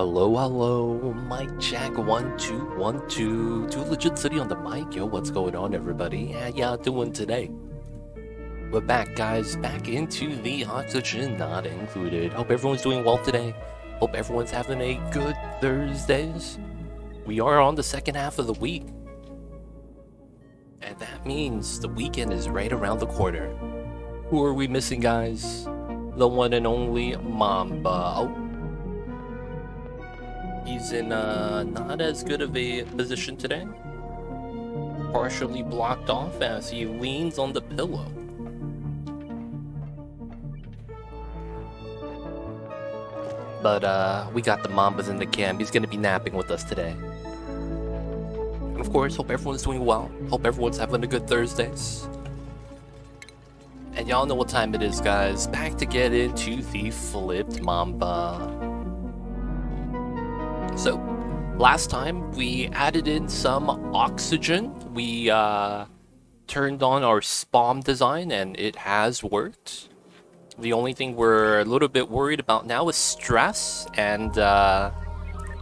Hello, hello, mic check 1 2 1 2. Too Legit City on the mic. Yo, what's going on, everybody? How y'all doing today? We're back, guys. Back into the oxygen not included. Hope everyone's doing well today. Hope everyone's having a good Thursdays. We are on the second half of the week, and that means the weekend is right around the corner. Who are we missing, guys? The one and only Mamba. Oh, he's in not as good of a position today. Partially blocked off as he leans on the pillow. But we got the Mambas in the camp. He's gonna be napping with us today. And of course, hope everyone's doing well. Hope everyone's having a good Thursdays. And y'all know what time it is, guys. Back to get into the flipped Mamba. So, last time we added in some oxygen. We turned on our spawn design and it has worked. The only thing we're a little bit worried about now is stress and the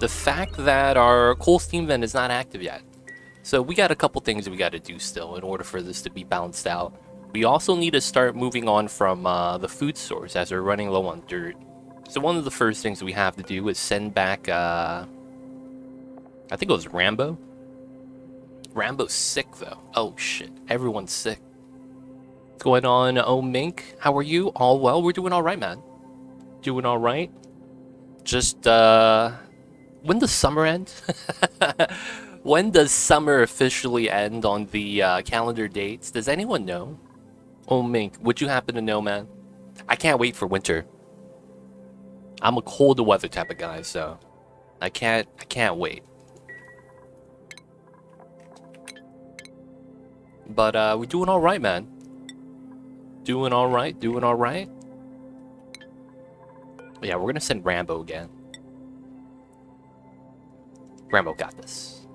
fact that our coal steam vent is not active yet. So we got a couple things we got to do still in order for this to be balanced out. We also need to start moving on from the food source as we're running low on dirt. So one of the first things we have to do is send back, I think it was Rambo. Rambo's sick though. Oh shit, everyone's sick. What's going on, oh Mink? How are you? All well? We're doing all right, man. Doing all right. Just, when does summer end? When does summer officially end on the calendar dates? Does anyone know? Oh Mink, would you happen to know, man? I can't wait for winter. I'm a cold weather type of guy, so I can't wait. But we're doing all right, man. Doing all right, doing all right. Yeah, we're gonna send Rambo again. Rambo got this.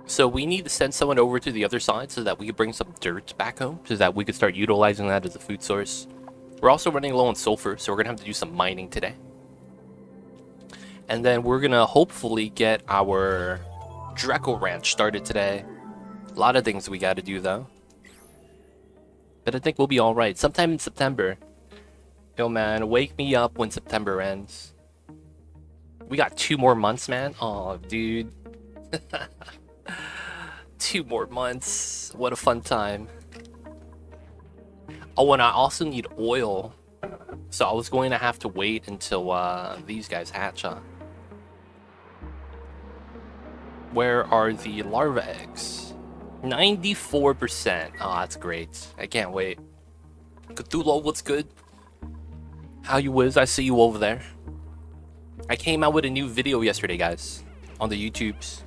So we need to send someone over to the other side so that we could bring some dirt back home, so that we could start utilizing that as a food source. We're also running low on sulfur, so we're gonna have to do some mining today. And then we're gonna hopefully get our Draco ranch started today. A lot of things we gotta do though. But I think we'll be alright. Sometime in September. Yo man, wake me up when September ends. We got 2 more months, man. Oh, dude. 2 more months. What a fun time. Oh, and I also need oil. So I was going to have to wait until these guys hatch, huh? Where are the larva eggs? 94%. Oh, that's great. I can't wait. Cthulhu, what's good? How you whiz? I see you over there. I came out with a new video yesterday, guys. On the YouTubes.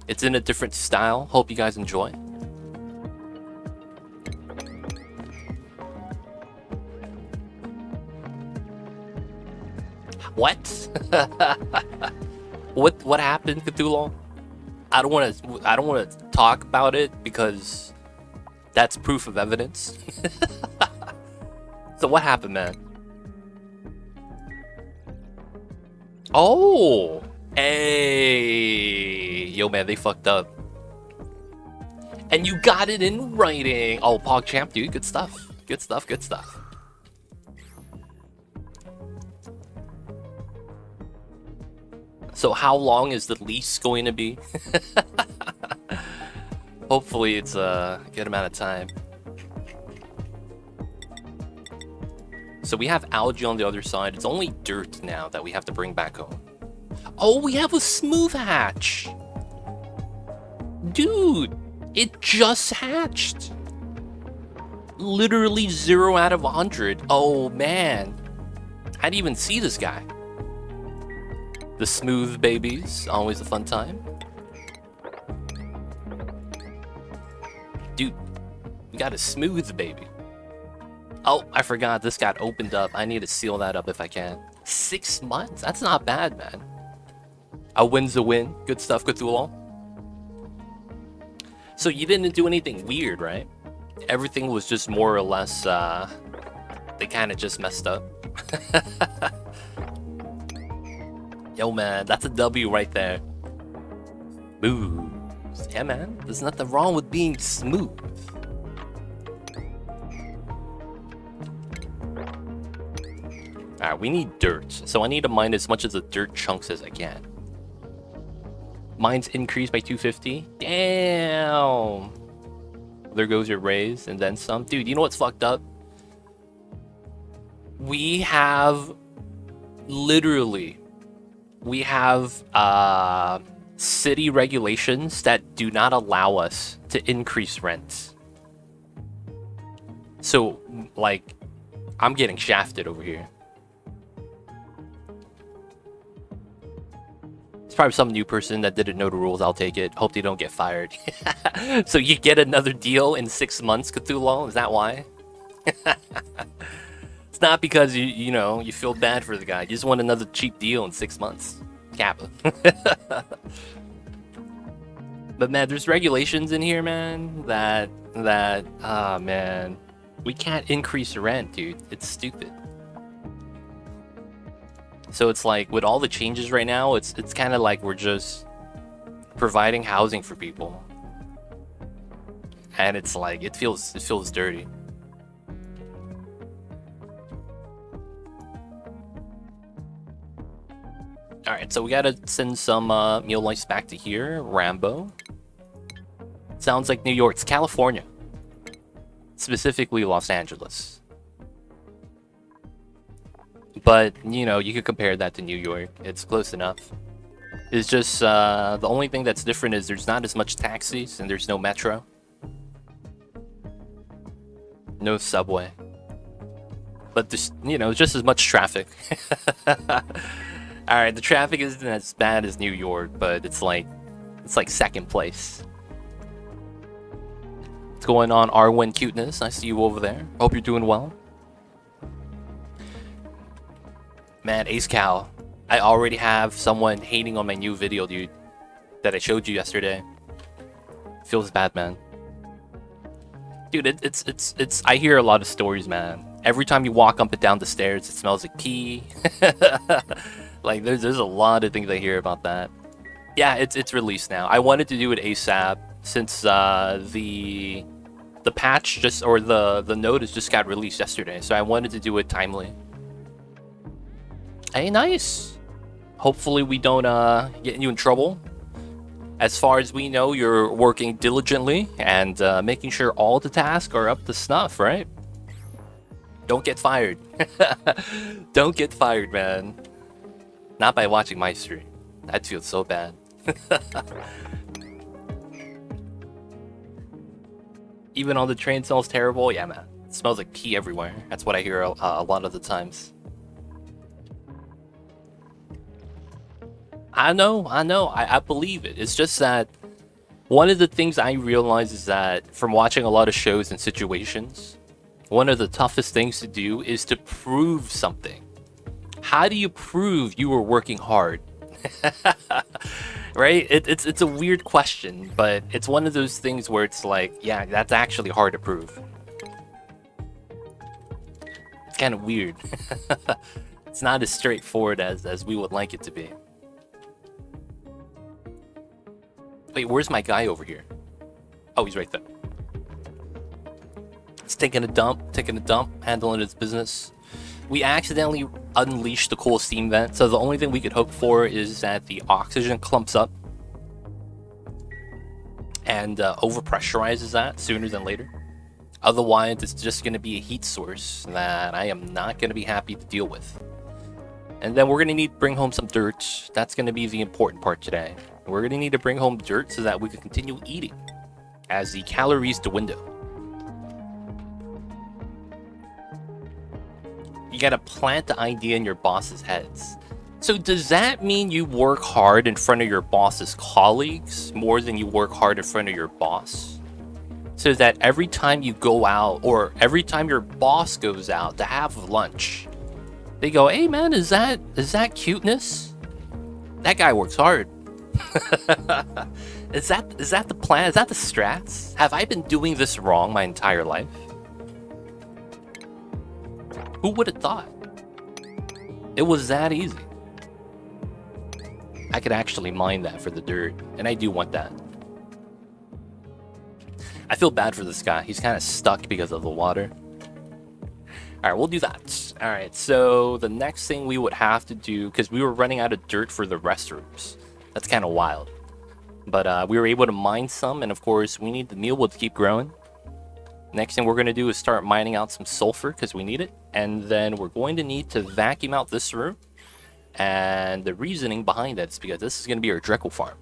It's in a different style. Hope you guys enjoy. What? What happened, Cthulhu? I don't want to talk about it because that's proof of evidence. So what happened, man? Oh, hey, yo, man, they fucked up. And you got it in writing. Oh, PogChamp, dude, good stuff. Good stuff, good stuff. So how long is the lease going to be? Hopefully it's a good amount of time. So we have algae on the other side. It's only dirt now that we have to bring back home. Oh, we have a smooth hatch. Dude, it just hatched. Literally 0 out of 100. Oh, man. I didn't even see this guy. The smooth babies, always a fun time. Dude, we got a smooth baby. Oh, I forgot this got opened up. I need to seal that up if I can. 6 months? That's not bad, man. A win's a win. Good stuff, Cthulhu. So you didn't do anything weird, right? Everything was just more or less They kind of just messed up. Yo, man, that's a W right there. Smooth. Yeah, man, there's nothing wrong with being smooth. Alright, we need dirt, so I need to mine as much of the dirt chunks as I can. Mine's increased by 250. Damn! There goes your raise, and then some. Dude, you know what's fucked up? We have... Literally... We have, city regulations that do not allow us to increase rents. So, like, I'm getting shafted over here. It's probably some new person that didn't know the rules. I'll take it. Hope they don't get fired. So you get another deal in 6 months, Cthulhu? Is that why? It's not because you know, you feel bad for the guy. You just want another cheap deal in 6 months. Kappa. But man, there's regulations in here, man, that man, we can't increase rent, dude. It's stupid. So it's like with all the changes right now, it's kind of like we're just providing housing for people, and it's like it feels dirty. All right, so we gotta send some meal lice back to here. Rambo. Sounds like New York. It's California, specifically Los Angeles. But you know, you could compare that to New York. It's close enough. It's just the only thing that's different is there's not as much taxis and there's no metro, no subway. But there's, you know, just as much traffic. All right, the traffic isn't as bad as New York, but it's like second place. What's going on, Arwen Cuteness? I see you over there. Hope you're doing well. Man, Ace Cal, I already have someone hating on my new video, dude, that I showed you yesterday. Feels bad, man. Dude, it's I hear a lot of stories, man. Every time you walk up and down the stairs, it smells like pee. Like there's a lot of things I hear about that. Yeah, it's released now. I wanted to do it ASAP since the patch just, or the notice just got released yesterday, so I wanted to do it timely. Hey, nice. Hopefully we don't get you in trouble. As far as we know, you're working diligently and making sure all the tasks are up to snuff, right? Don't get fired. Don't get fired, man. Not by watching my stream. That feels so bad. Even on the train smells terrible. Yeah, man. It smells like pee everywhere. That's what I hear a lot of the times. I know. I believe it. It's just that one of the things I realize is that from watching a lot of shows and situations, one of the toughest things to do is to prove something. How do you prove you were working hard? Right? It's a weird question, but it's one of those things where it's like, yeah, that's actually hard to prove. It's kind of weird. It's not as straightforward as we would like it to be. Wait, where's my guy over here? Oh, he's right there. He's taking a dump, handling his business. We accidentally unleashed the cool steam vent, so the only thing we could hope for is that the oxygen clumps up and overpressurizes that sooner than later. Otherwise, it's just going to be a heat source that I am not going to be happy to deal with. And then we're going to need to bring home some dirt. That's going to be the important part today. We're going to need to bring home dirt so that we can continue eating as the calories dwindle. You got to plant the idea in your boss's heads. So does that mean you work hard in front of your boss's colleagues more than you work hard in front of your boss? So that every time you go out, or every time your boss goes out to have lunch, they go, "Hey man, is that cuteness? That guy works hard." Is that the plan? Is that the strats? Have I been doing this wrong my entire life? Who would have thought? It was that easy. I could actually mine that for the dirt, and I do want that. I feel bad for this guy. He's kind of stuck because of the water. All right, we'll do that. All right, so the next thing we would have to do, because we were running out of dirt for the restrooms. That's kind of wild. But we were able to mine some, and of course, we need the mealwood to keep growing. Next thing we're going to do is start mining out some sulfur, because we need it. And then we're going to need to vacuum out this room. And the reasoning behind that is because this is going to be our Draco farm.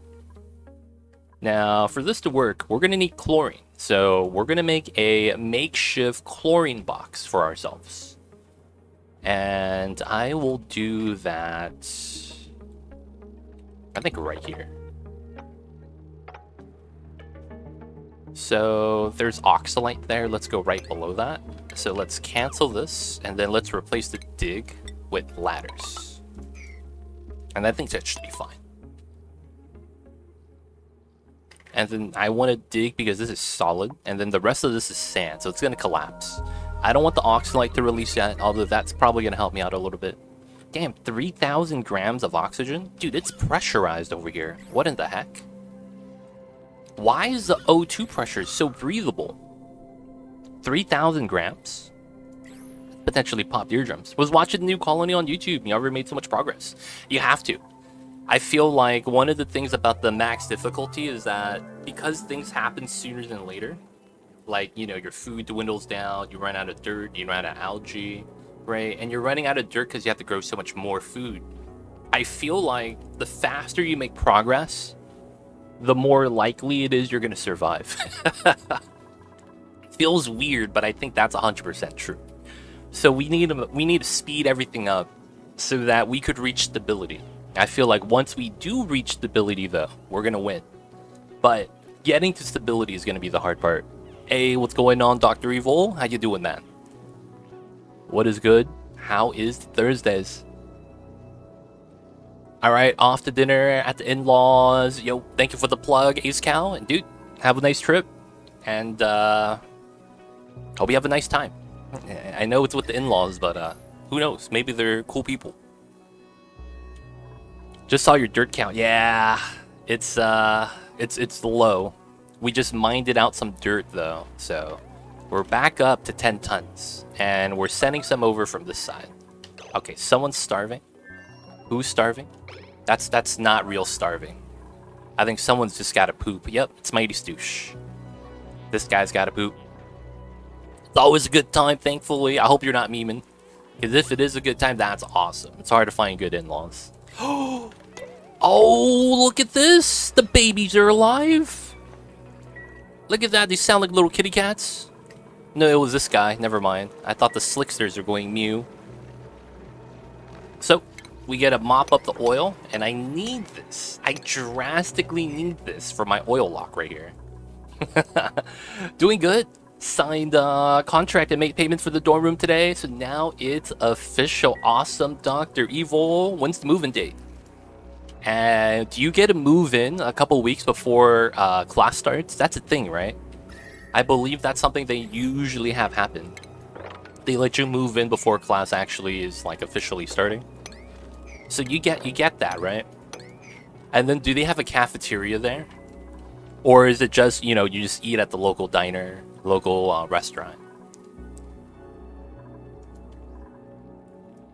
Now, for this to work, we're going to need chlorine. So we're going to make a makeshift chlorine box for ourselves. And I will do that, I think, right here. So there's oxalite there. Let's go right below that. So let's cancel this, and then let's replace the dig with ladders. And I think that should be fine. And then I want to dig because this is solid, and then the rest of this is sand, so it's going to collapse. I don't want the oxalite to release yet, although that's probably going to help me out a little bit. Damn, 3,000 grams of oxygen? Dude, it's pressurized over here. What in the heck? Why is the O2 pressure so breathable? 3,000 grams? Potentially popped eardrums. Was watching the new colony on YouTube. You never made so much progress. You have to. I feel like one of the things about the max difficulty is that because things happen sooner than later, like, you know, your food dwindles down, you run out of dirt, you run out of algae, right? And you're running out of dirt because you have to grow so much more food. I feel like the faster you make progress, the more likely it is you're going to survive. Feels weird, but I think that's 100% true. So we need to speed everything up so that we could reach stability. I feel like once we do reach stability, though, we're going to win. But getting to stability is going to be the hard part. Hey, what's going on, Dr. Evil? How you doing, man? What is good? How is Thursdays? All right, off to dinner at the in-laws. Yo, thank you for the plug, Ace Cow. And dude, have a nice trip. And hope you have a nice time. I know it's with the in-laws, but who knows? Maybe they're cool people. Just saw your dirt count. Yeah, it's low. We just mined out some dirt though, so we're back up to 10 tons, and we're sending some over from this side. Okay, someone's starving. Who's starving? That's not real starving. I think someone's just gotta poop. Yep, it's Mighty Stoosh. This guy's gotta poop. It's always a good time, thankfully. I hope you're not memeing, because if it is a good time, that's awesome. It's hard to find good in-laws. Oh, look at this! The babies are alive! Look at that, they sound like little kitty cats. No, it was this guy, never mind. I thought the slicksters are going mew. So, we gotta mop up the oil, and I need this. I drastically need this for my oil lock right here. Doing good. Signed contract and made payments for the dorm room today, so now it's official. Awesome, Dr. Evil. When's the move-in date? And you get to move in a couple weeks before class starts. That's a thing, right? I believe that's something they usually have happen. They let you move in before class actually is like officially starting. So you get that, right? And then do they have a cafeteria there? Or is it just, you know, you just eat at the local diner, local restaurant?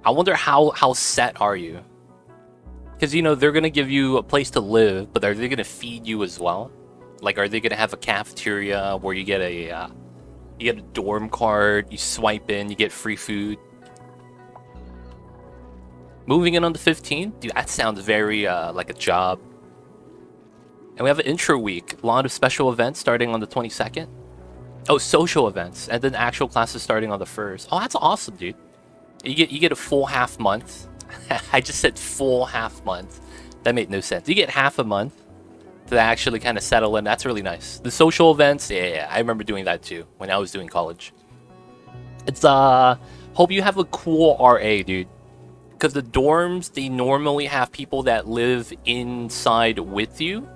I wonder how set are you? Because, you know, they're going to give you a place to live, but are they going to feed you as well? Like, are they going to have a cafeteria where you get a dorm card, you swipe in, you get free food? Moving in on the 15th? Dude, that sounds very like a job. And we have an intro week. A lot of special events starting on the 22nd. Oh, social events. And then actual classes starting on the 1st. Oh, that's awesome, dude. You get a full half month. I just said full half month. That made no sense. You get half a month to actually kind of settle in. That's really nice. The social events, yeah, I remember doing that too when I was doing college. It's hope you have a cool RA, dude. Because the dorms, they normally have people that live inside with you,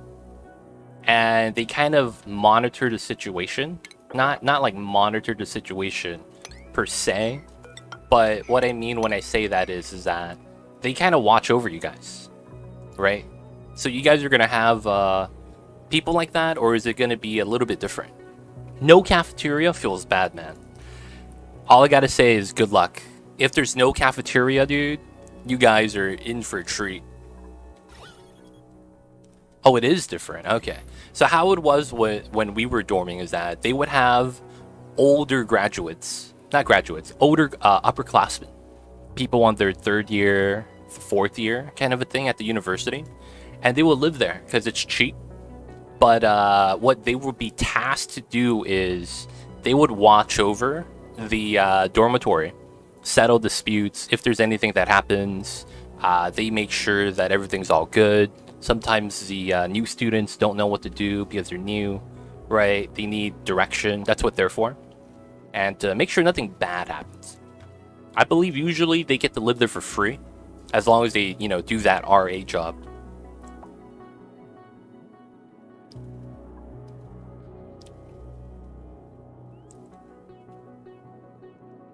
and they kind of monitor the situation. Not like monitor the situation per se, But what I mean when I say that is that they kind of watch over you guys, right? So you guys are gonna have people like that, or is it gonna be a little bit different? No cafeteria feels bad, man. All I gotta say is good luck. If there's no cafeteria, dude, you guys are in for a treat. Oh, it is different. Okay. So how it was when we were dorming is that they would have older graduates, not graduates, older upperclassmen, people on their third year, fourth year kind of a thing at the university, and they would live there because it's cheap. But what they would be tasked to do is they would watch over the dormitory, settle disputes. If there's anything that happens, they make sure that everything's all good. Sometimes the new students don't know what to do because they're new, right? They need direction. That's what they're for. And to make sure nothing bad happens. I believe usually they get to live there for free, as long as they, do that RA job.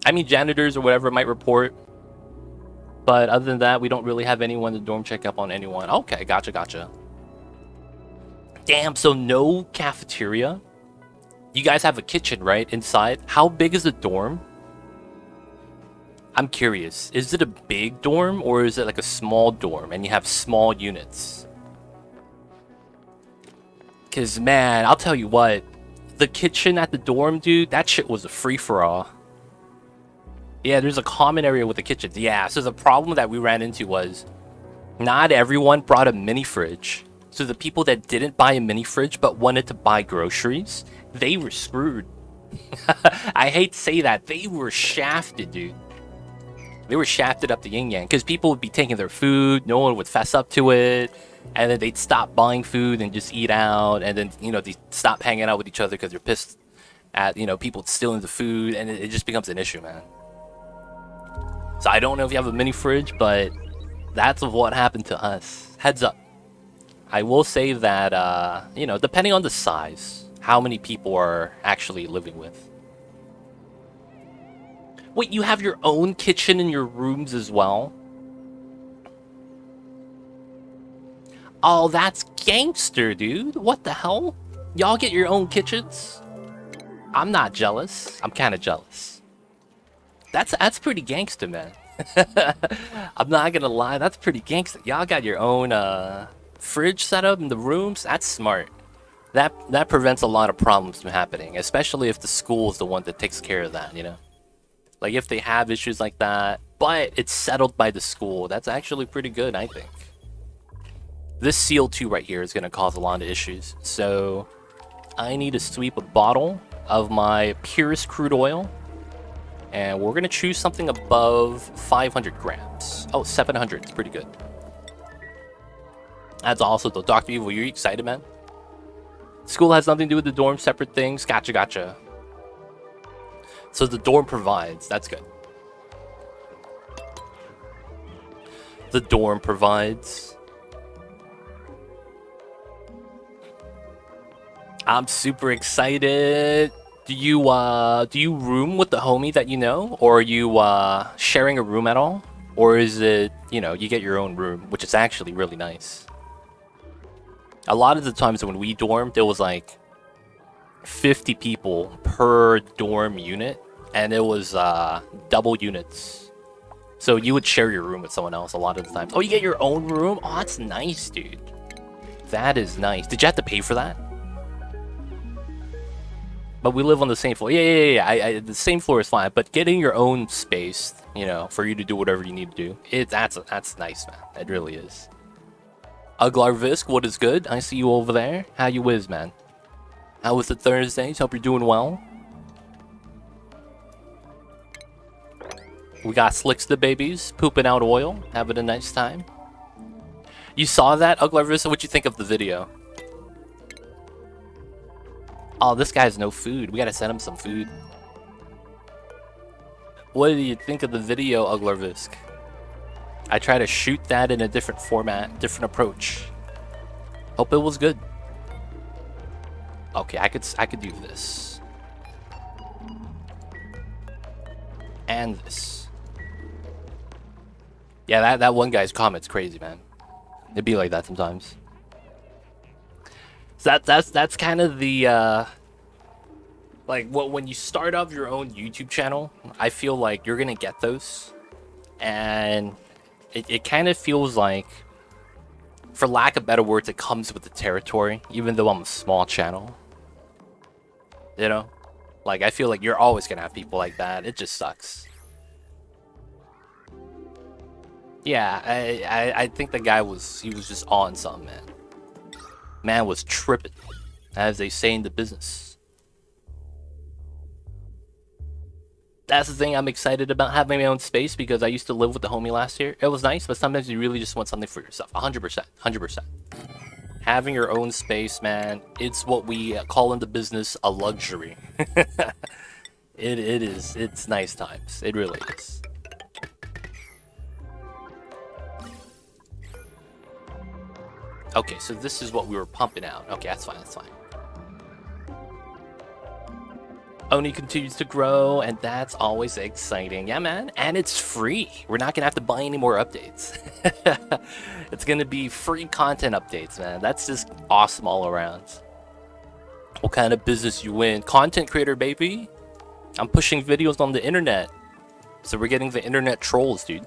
I mean, janitors or whatever might report. But other than that, we don't really have anyone to dorm check up on anyone. Okay, gotcha. Damn, so no cafeteria? You guys have a kitchen, right, inside? How big is the dorm? I'm curious. Is it a big dorm, or is it like a small dorm, and you have small units? Because, man, I'll tell you what. The kitchen at the dorm, dude, that shit was a free-for-all. Yeah, there's a common area with the kitchens. Yeah, so the problem that we ran into was not everyone brought a mini fridge. So the people that didn't buy a mini fridge but wanted to buy groceries, they were screwed. I hate to say that. They were shafted, dude. They were shafted up the yin-yang because people would be taking their food, no one would fess up to it, and then they'd stop buying food and just eat out, and then, they stop hanging out with each other because they're pissed at, people stealing the food, and it just becomes an issue, man. So I don't know if you have a mini fridge, but that's what happened to us. Heads up. I will say that, depending on the size, how many people are actually living with. Wait, you have your own kitchen in your rooms as well? Oh, that's gangster, dude. What the hell? Y'all get your own kitchens? I'm not jealous. I'm kind of jealous. That's pretty gangster, man. I'm not gonna lie, that's pretty gangster. Y'all got your own fridge setup in the rooms. That's smart. That prevents a lot of problems from happening, especially if the school is the one that takes care of that. Like if they have issues like that, but it's settled by the school. That's actually pretty good, I think. This CO2 right here is gonna cause a lot of issues. So I need to sweep a bottle of my purest crude oil. And we're going to choose something above 500 grams. Oh, 700. It's pretty good. That's also though. Dr. Evil, you're excited, man? School has nothing to do with the dorm. Separate things. Gotcha. So the dorm provides. That's good. The dorm provides. I'm super excited. Do you room with the homie that you know, or are you sharing a room at all, or is it you get your own room, which is actually really nice. A lot of the times when we dormed, there was like 50 people per dorm unit, and it was double units, so you would share your room with someone else a lot of the times. Oh, you get your own room? Oh, that's nice, dude. That is nice. Did you have to pay for that? But we live on the same floor. Yeah. The same floor is fine. But getting your own space, for you to do whatever you need to do, that's nice, man. It really is. Uglarvisk, what is good? I see you over there. How you whiz, man? How was the Thursdays? Hope you're doing well. We got Slicks the babies pooping out oil, having a nice time. You saw that, Uglarvisk? What'd you think of the video? Oh, this guy has no food. We gotta send him some food. What do you think of the video, Uglarvisk? I try to shoot that in a different format, different approach. Hope it was good. Okay, I could do this. And this. Yeah, that one guy's comment's crazy, man. It'd be like that sometimes. So that's kind of the like when you start up your own YouTube channel, I feel like you're gonna get those, and it kind of feels like, for lack of better words, it comes with the territory. Even though I'm a small channel, you know, like I feel like you're always gonna have people like that. It just sucks. Yeah, I think the guy was just on something, man. Man was tripping, as they say in the business. That's the thing I'm excited about having my own space, because I used to live with the homie last year. It was nice, but sometimes you really just want something for yourself. 100%, 100%. Having your own space, man, it's what we call in the business a luxury. It is. It's nice times. It really is. Okay, so this is what we were pumping out. Okay, that's fine, that's fine. Oni continues to grow, and that's always exciting. Yeah, man, and it's free. We're not gonna have to buy any more updates. It's gonna be free content updates, man. That's just awesome all around. What kind of business you in? Content creator, baby. I'm pushing videos on the internet. So we're getting the internet trolls, dude.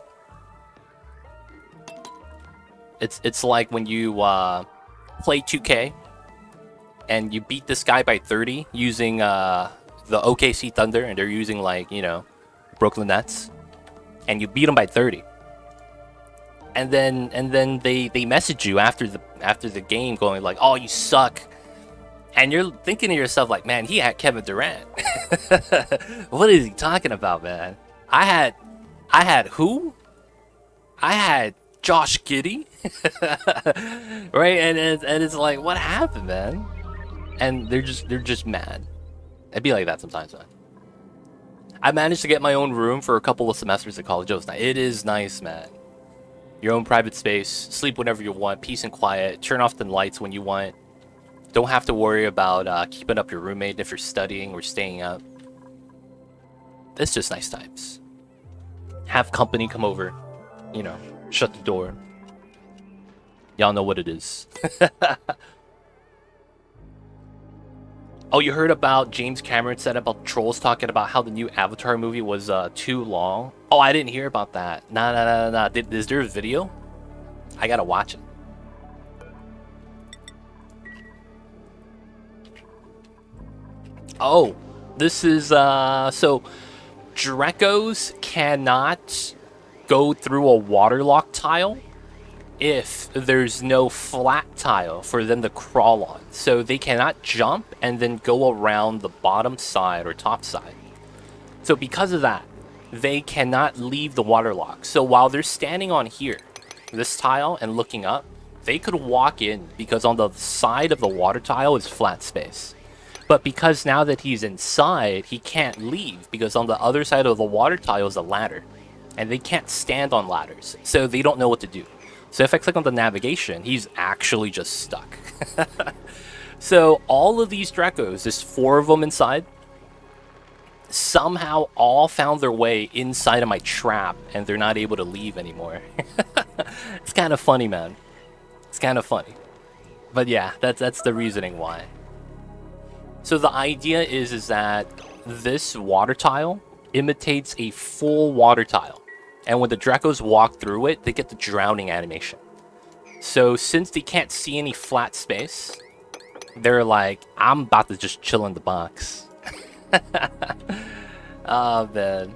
It's like when you play 2K and you beat this guy by 30 using the OKC Thunder, and they're using, like, you know, Brooklyn Nets, and you beat them by 30. And then they message you after the game going like, "Oh, you suck." And you're thinking to yourself like, "Man, he had Kevin Durant." What is he talking about, man? I had who? I had Josh Giddey. Right? And it's like, what happened, man? And they're just mad. It'd be like that sometimes, man. I managed to get my own room for a couple of semesters at college. It is nice, man. Your own private space, sleep whenever you want, peace and quiet, turn off the lights when you want. Don't have to worry about keeping up your roommate if you're studying or staying up. It's just nice times. Have company come over, you know, shut the door. Y'all know what it is. Oh, you heard about James Cameron said about trolls talking about how the new Avatar movie was too long? Oh, I didn't hear about that. Nah. Is there a video? I gotta watch it. Oh, this is so Dracos cannot go through a waterlock tile if there's no flat tile for them to crawl on. So they cannot jump and then go around the bottom side or top side. So because of that, they cannot leave the waterlock. So while they're standing on here, this tile, and looking up, they could walk in because on the side of the water tile is flat space. But because now that he's inside, he can't leave because on the other side of the water tile is a ladder. And they can't stand on ladders, so they don't know what to do. So if I click on the navigation, he's actually just stuck. So all of these Dracos, there's 4 of them inside, somehow all found their way inside of my trap, and they're not able to leave anymore. It's kind of funny, man. It's kind of funny. But yeah, that's the reasoning why. So the idea is that this water tile imitates a full water tile. And when the Dracos walk through it, they get the drowning animation. So since they can't see any flat space, they're like, I'm about to just chill in the box. Oh, man.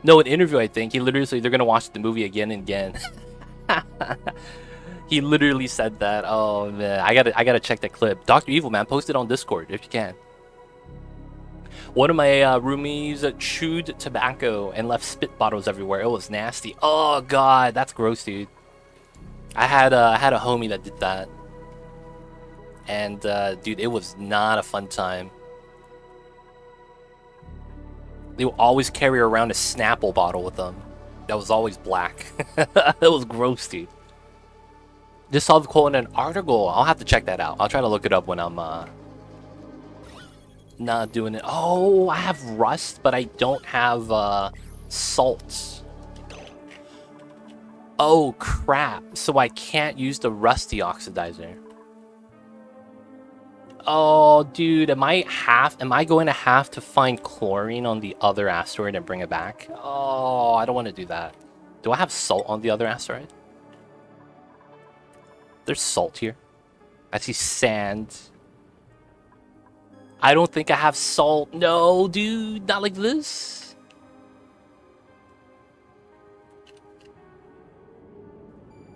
No, an interview, I think. He literally said they're going to watch the movie again and again. He literally said that. Oh, man. I gotta check that clip. Dr. Evil, man, post it on Discord if you can. One of my roomies chewed tobacco and left spit bottles everywhere. It was nasty. Oh, God. That's gross, dude. I had a homie that did that. And, dude, it was not a fun time. They would always carry around a Snapple bottle with them. That was always black. That was gross, dude. Just saw the quote in an article. I'll have to check that out. I'll try to look it up when I'm not doing it. Oh, I have rust, but I don't have salt. Oh, crap. So I can't use the rusty oxidizer. Oh, dude, am I going to have to find chlorine on the other asteroid and bring it back? Oh, I don't want to do that. Do I have salt on the other asteroid? There's salt here. I see sand. I don't think I have salt. No, dude, not like this.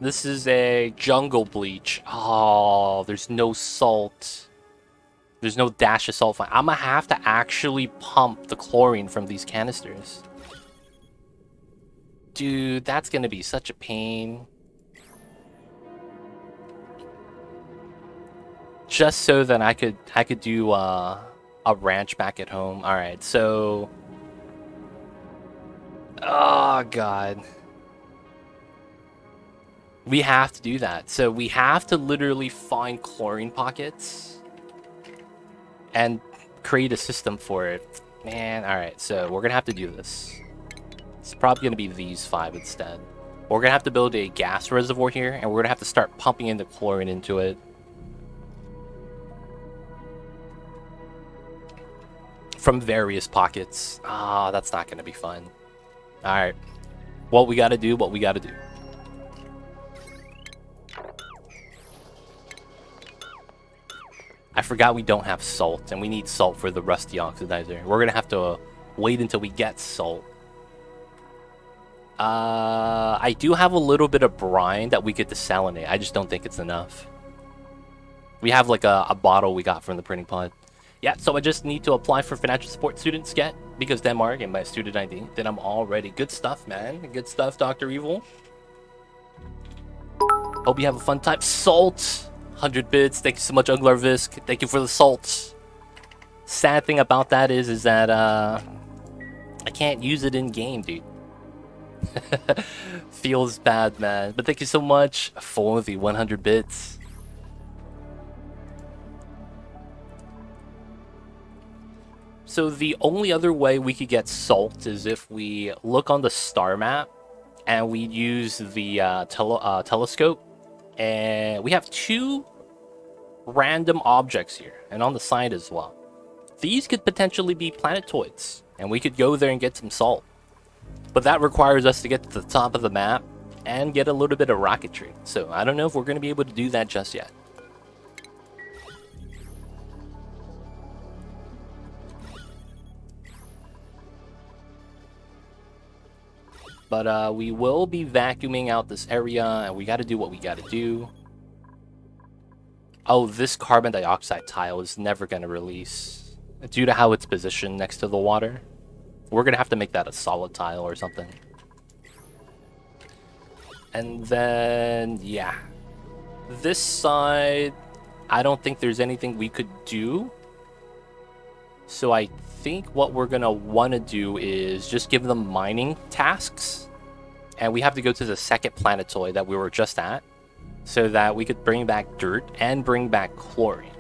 This is a jungle bleach. Oh, there's no salt. There's no dash of sulfite. I'm gonna have to actually pump the chlorine from these canisters. Dude, that's gonna be such a pain. Just so that I could do a ranch back at home. All right, so oh god. We have to do that. So we have to literally find chlorine pockets and create a system for it. Man, all right. So we're going to have to do this. It's probably going to be these 5 instead. We're going to have to build a gas reservoir here, and we're going to have to start pumping in the chlorine into it. From various pockets. Ah, that's not going to be fun. All right. What we got to do, what we got to do. I forgot we don't have salt, and we need salt for the rusty oxidizer. We're going to have to wait until we get salt. I do have a little bit of brine that we could desalinate. I just don't think it's enough. We have like a bottle we got from the printing pod. Yeah, so I just need to apply for financial support students get because Denmark and my student ID. Then I'm all ready. Good stuff, man. Good stuff, Dr. Evil. Hope you have a fun time. Salt! 100 bits. Thank you so much, Uglarvisk. Thank you for the salt. Sad thing about that is that I can't use it in game, dude. Feels bad, man. But thank you so much for the 100 bits. So the only other way we could get salt is if we look on the star map and we use the telescope. And we have 2 random objects here, and on the side as well. These could potentially be planetoids, and we could go there and get some salt. But that requires us to get to the top of the map and get a little bit of rocketry. So I don't know if we're going to be able to do that just yet. But we will be vacuuming out this area, and we got to do what we got to do. Oh, this carbon dioxide tile is never going to release due to how it's positioned next to the water. We're going to have to make that a solid tile or something. And then, yeah. This side, I don't think there's anything we could do. So I think what we're going to want to do is just give them mining tasks. And we have to go to the second planetoid that we were just at, so that we could bring back dirt and bring back chlorine.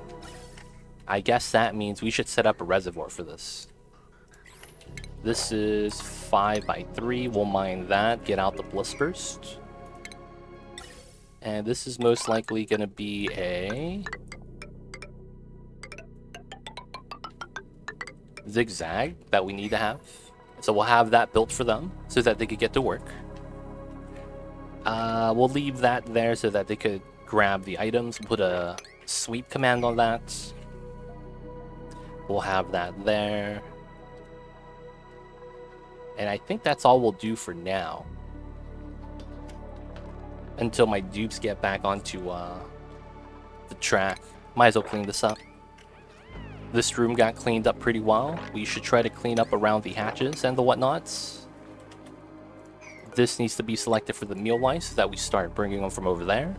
I guess that means we should set up a reservoir for this. This is 5 by 3. We'll mine that, get out the bliss burst. And this is most likely going to be a zigzag that we need to have. So we'll have that built for them so that they could get to work. We'll leave that there so that they could grab the items, put a sweep command on that. We'll have that there. And I think that's all we'll do for now. Until my dupes get back onto the track. Might as well clean this up. This room got cleaned up pretty well. We should try to clean up around the hatches and the whatnots. This needs to be selected for the meal lice so that we start bringing them from over there.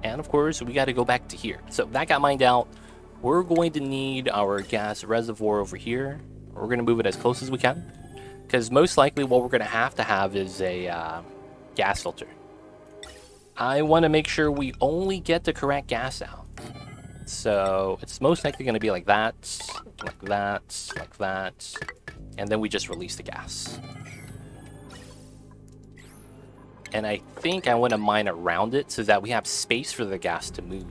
And of course, we got to go back to here. So that got mined out. We're going to need our gas reservoir over here. We're going to move it as close as we can. Because most likely what we're going to have is a gas filter. I want to make sure we only get the correct gas out. So it's most likely going to be like that, like that, like that. And then we just release the gas. And I think I want to mine around it so that we have space for the gas to move.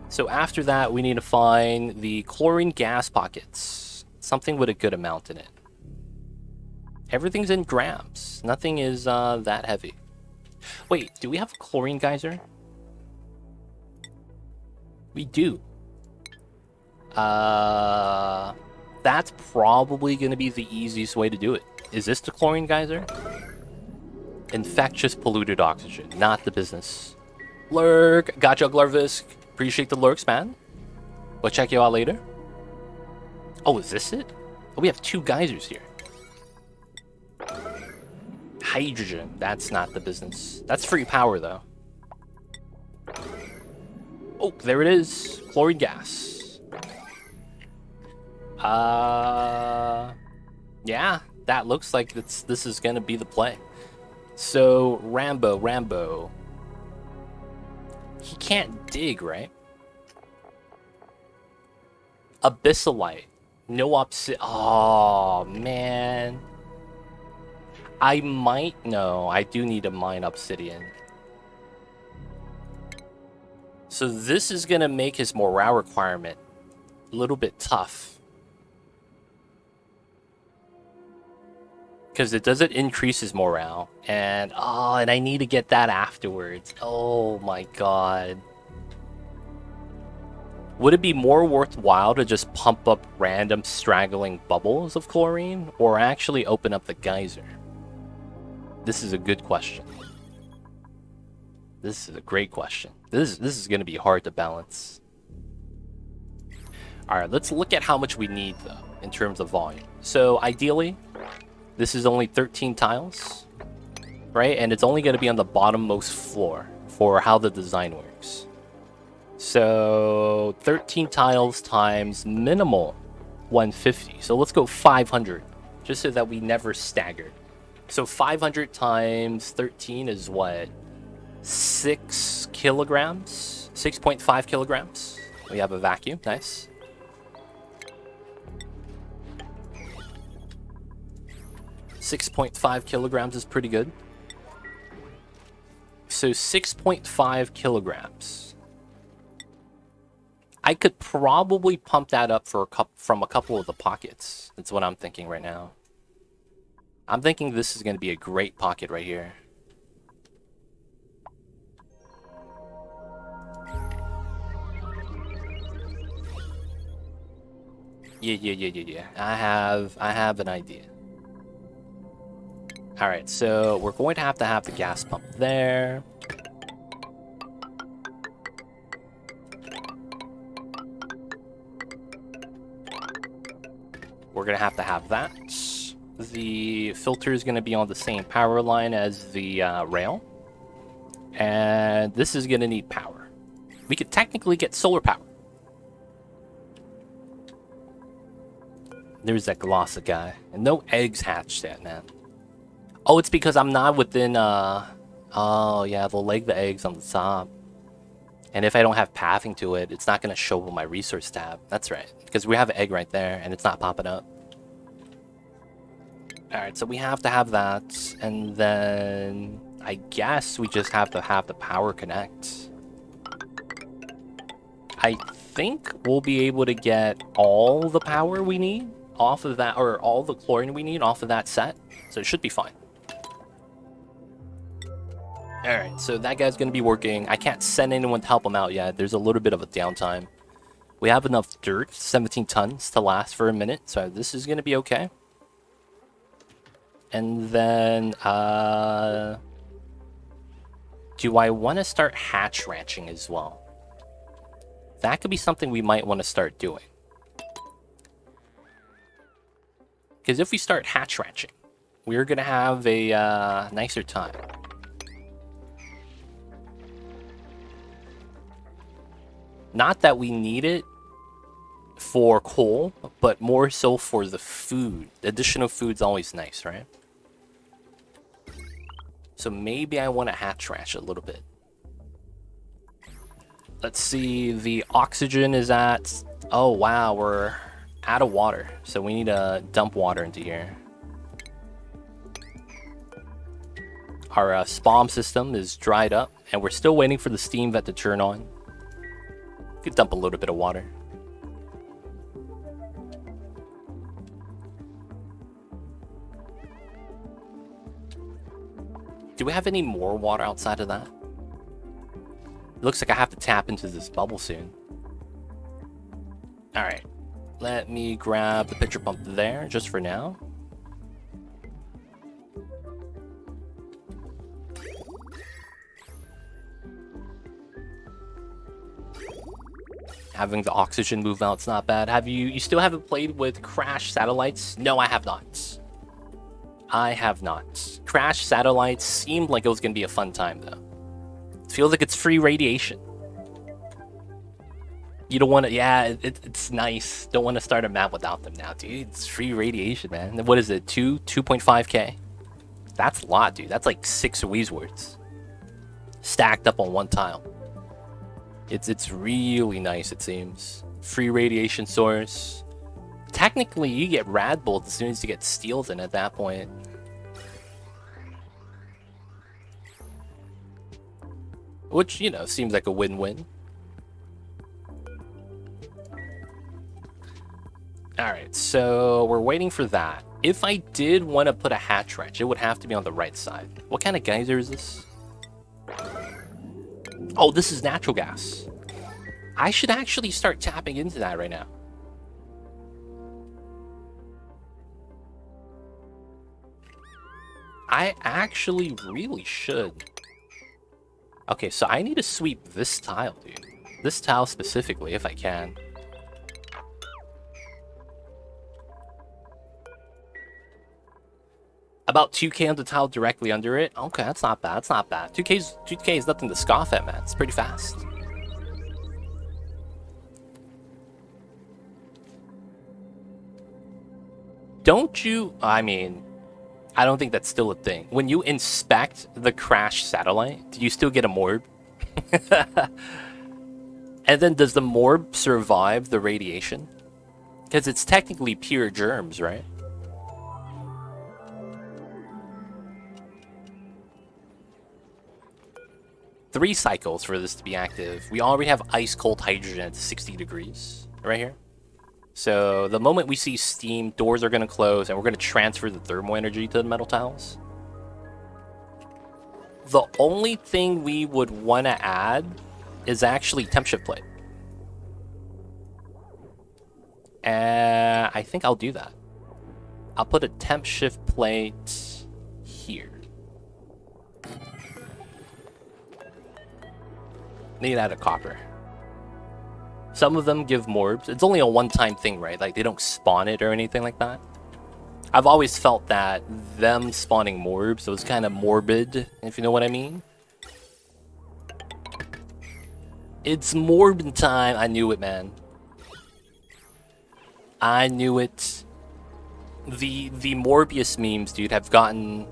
So after that, we need to find the chlorine gas pockets. Something with a good amount in it. Everything's in grams. Nothing is that heavy. Wait, do we have a chlorine geyser? We do. That's probably going to be the easiest way to do it. Is this the chlorine geyser? Infectious polluted oxygen, not the business. Lurk, gotcha, Glarvisk. Appreciate the lurks, man. We'll check you out later. Oh, is this it? Oh, we have 2 geysers here. Hydrogen, that's not the business. That's free power, though. Oh, there it is. Chlorine gas. Yeah, that looks like this is gonna be the play. So, Rambo. He can't dig, right? Abyssalite. No obsidian. Oh, man. I might know. I do need to mine obsidian. So this is going to make his morale requirement a little bit tough. Because it doesn't increase his morale. And I need to get that afterwards. Oh my god. Would it be more worthwhile to just pump up random straggling bubbles of chlorine, or actually open up the geyser? This is a good question. This is a great question. This is going to be hard to balance. Alright, let's look at how much we need, though, in terms of volume. So, ideally, this is only 13 tiles, right? And it's only going to be on the bottommost floor for how the design works. So, 13 tiles times minimal 150. So, let's go 500, just so that we never stagger. So, 500 times 13 is what? 6 kilograms? 6.5 kilograms. We have a vacuum. Nice. $6.5 kilograms is pretty good. So 6.5 kilograms. I could probably pump that up for from a couple of the pockets. That's what I'm thinking right now. I'm thinking this is going to be a great pocket right here. Yeah. I have an idea. Alright, so we're going to have the gas pump there. We're going to have that. The filter is going to be on the same power line as the rail. And this is going to need power. We could technically get solar power. There's that Glossa guy. And no eggs hatched yet, man. Oh, it's because I'm not within, oh, yeah, they'll leg the eggs on the top. And if I don't have pathing to it, it's not going to show up on my resource tab. That's right. Because we have an egg right there, and it's not popping up. Alright, so we have that. And then I guess we just have to have the power connect. I think we'll be able to get all the power we need off of that, or all the chlorine we need off of that set. So it should be fine. Alright, so that guy's going to be working. I can't send anyone to help him out yet. There's a little bit of a downtime. We have enough dirt, 17 tons, to last for a minute. So this is going to be okay. And then, do I want to start hatch ranching as well? That could be something we might want to start doing. Because if we start hatch ranching, we're going to have a nicer time. Not that we need it for coal, but more so for the food. Additional food's always nice, right? So maybe I want to hatch ranch a little bit. Let's see, the oxygen is at... Oh, wow, we're out of water. So we need to dump water into here. Our spawn system is dried up, and we're still waiting for the steam vent to turn on. Could dump a little bit of water. Do we have any more water outside of that? It looks like I have to tap into this bubble soon. Alright. Let me grab the pitcher pump there, just for now. Having the oxygen move out's not bad. Have you still haven't played with Crash Satellites? No, I have not. I have not. Crash Satellites seemed like it was going to be a fun time, though. It feels like it's free radiation. You don't want to... Yeah, it's nice. Don't want to start a map without them now, dude. It's free radiation, man. What is it? 2.5k? That's a lot, dude. That's like 6 Weezwords stacked up on one tile. It's really nice, it seems. Free radiation source. Technically, you get rad bolts as soon as you get steals in at that point. Which, you know, seems like a win-win. Alright, so we're waiting for that. If I did want to put a hatch wrench, it would have to be on the right side. What kind of geyser is this? Oh, this is natural gas. I should actually start tapping into that right now. I actually really should. Okay, so I need to sweep this tile, dude. This tile specifically, if I can. About 2k on the tile directly under it. Okay, that's not bad. That's not bad. 2k is nothing to scoff at, man. It's pretty fast. Don't you... I mean, I don't think that's still a thing. When you inspect the crash satellite, do you still get a morb? And then does the morb survive the radiation? Because it's technically pure germs, right? Three cycles for this to be active. We already have ice cold hydrogen at 60 degrees right here. So the moment we see steam, doors are going to close, and we're going to transfer the thermal energy to the metal tiles. The only thing we would want to add is actually temp shift plate. And I think I'll do that. I'll put a temp shift plate here. Need to add a copper. Some of them give morbs. It's only a one-time thing, right? Like, they don't spawn it or anything like that. I've always felt that them spawning morbs was kind of morbid, if you know what I mean. It's morbid time. I knew it, man. I knew it. The Morbius memes, dude, have gotten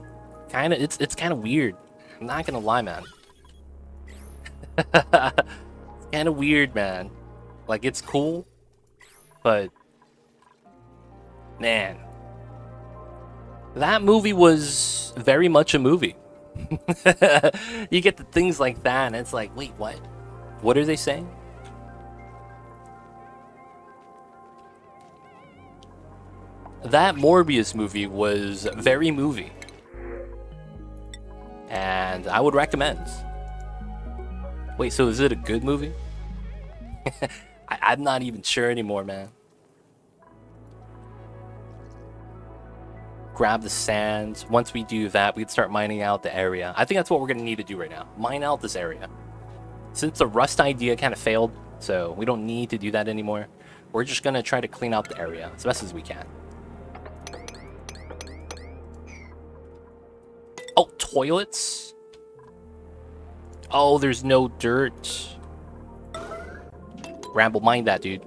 kind of... It's kind of weird. I'm not gonna lie, man. It's kind of weird, man. Like, it's cool, but man, that movie was very much a movie. You get the things like that, and it's like, wait, what? What are they saying? That Morbius movie was very movie, and I would recommend. Wait, so is it a good movie? I'm not even sure anymore, man. Grab the sand. Once we do that, we can start mining out the area. I think that's what we're going to need to do right now. Mine out this area. Since the rust idea kind of failed, so we don't need to do that anymore. We're just going to try to clean out the area as best as we can. Oh, toilets? Oh, there's no dirt. Ramble, mind that, dude.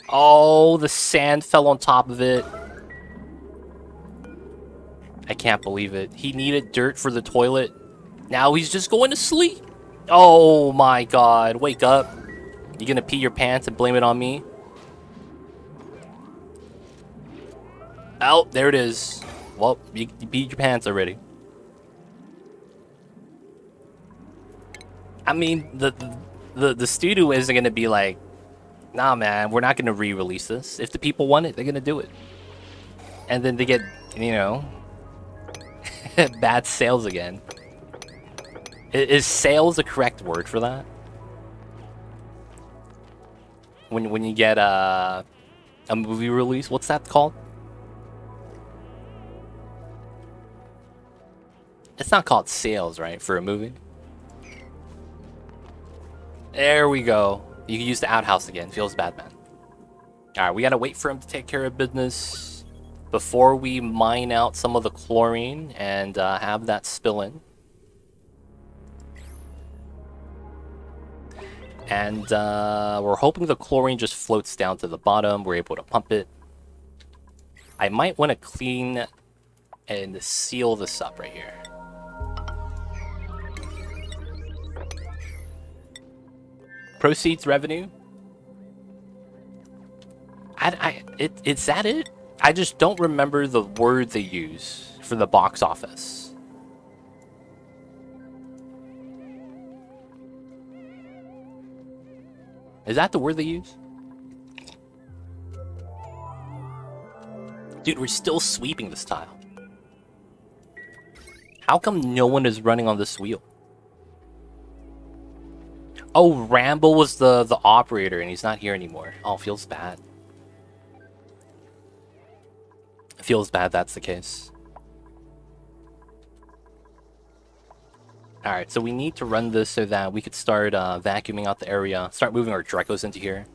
Oh, the sand fell on top of it. I can't believe it. He needed dirt for the toilet. Now he's just going to sleep. Oh my god. Wake up. You gonna pee your pants and blame it on me? Oh, there it is. Well, you beat your pants already. I mean, the studio isn't gonna be like, nah, man, we're not gonna re-release this. If the people want it, they're gonna do it. And then they get, you know, bad sales again. Is sales the correct word for that? When you get a movie release, what's that called? It's not called sales, right, for a movie? There we go. You can use the outhouse again. Feels bad, man. Alright, we gotta wait for him to take care of business before we mine out some of the chlorine and have that spill in. And we're hoping the chlorine just floats down to the bottom. We're able to pump it. I might want to clean and seal this up right here. Proceeds revenue. Is that it? I just don't remember the word they use for the box office. Is that the word they use? Dude, we're still sweeping this tile. How come no one is running on this wheel? Oh, Rambo was the operator and he's not here anymore. Oh, feels bad. Feels bad that's the case. Alright, so we need to run this so that we could start vacuuming out the area. Start moving our Dracos into here.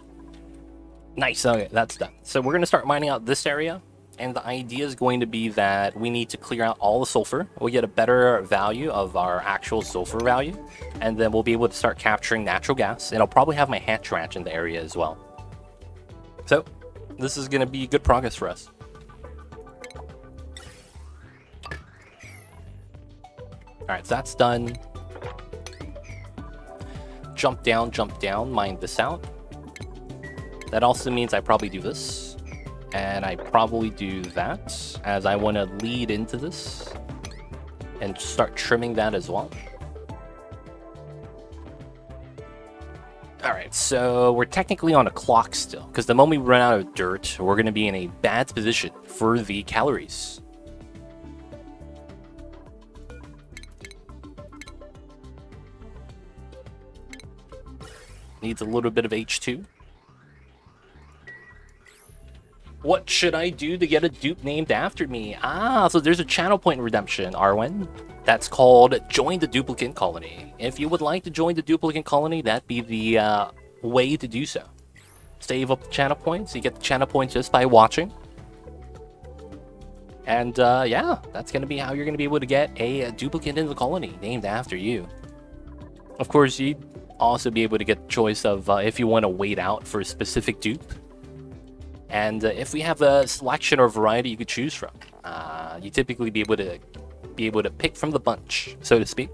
Nice, okay, that's done. So we're going to start mining out this area. And the idea is going to be that we need to clear out all the sulfur. We'll get a better value of our actual sulfur value. And then we'll be able to start capturing natural gas. And I'll probably have my hatch ranch in the area as well. So, this is going to be good progress for us. Alright, so that's done. Jump down, mine this out. That also means I probably do this. And I probably do that, as I want to lead into this. And start trimming that as well. Alright, so we're technically on a clock still. Because the moment we run out of dirt, we're going to be in a bad position for the calories. Needs a little bit of H2. What should I do to get a dupe named after me? Ah, so there's a channel point redemption, Arwen. That's called Join the Duplicate Colony. If you would like to join the Duplicate Colony, that'd be the way to do so. Save up the channel points. You get the channel points just by watching. And yeah, that's going to be how you're going to be able to get a duplicate in the colony named after you. Of course, you'd also be able to get the choice of if you want to wait out for a specific dupe. And if we have a selection or variety you could choose from, you typically be able to pick from the bunch, so to speak.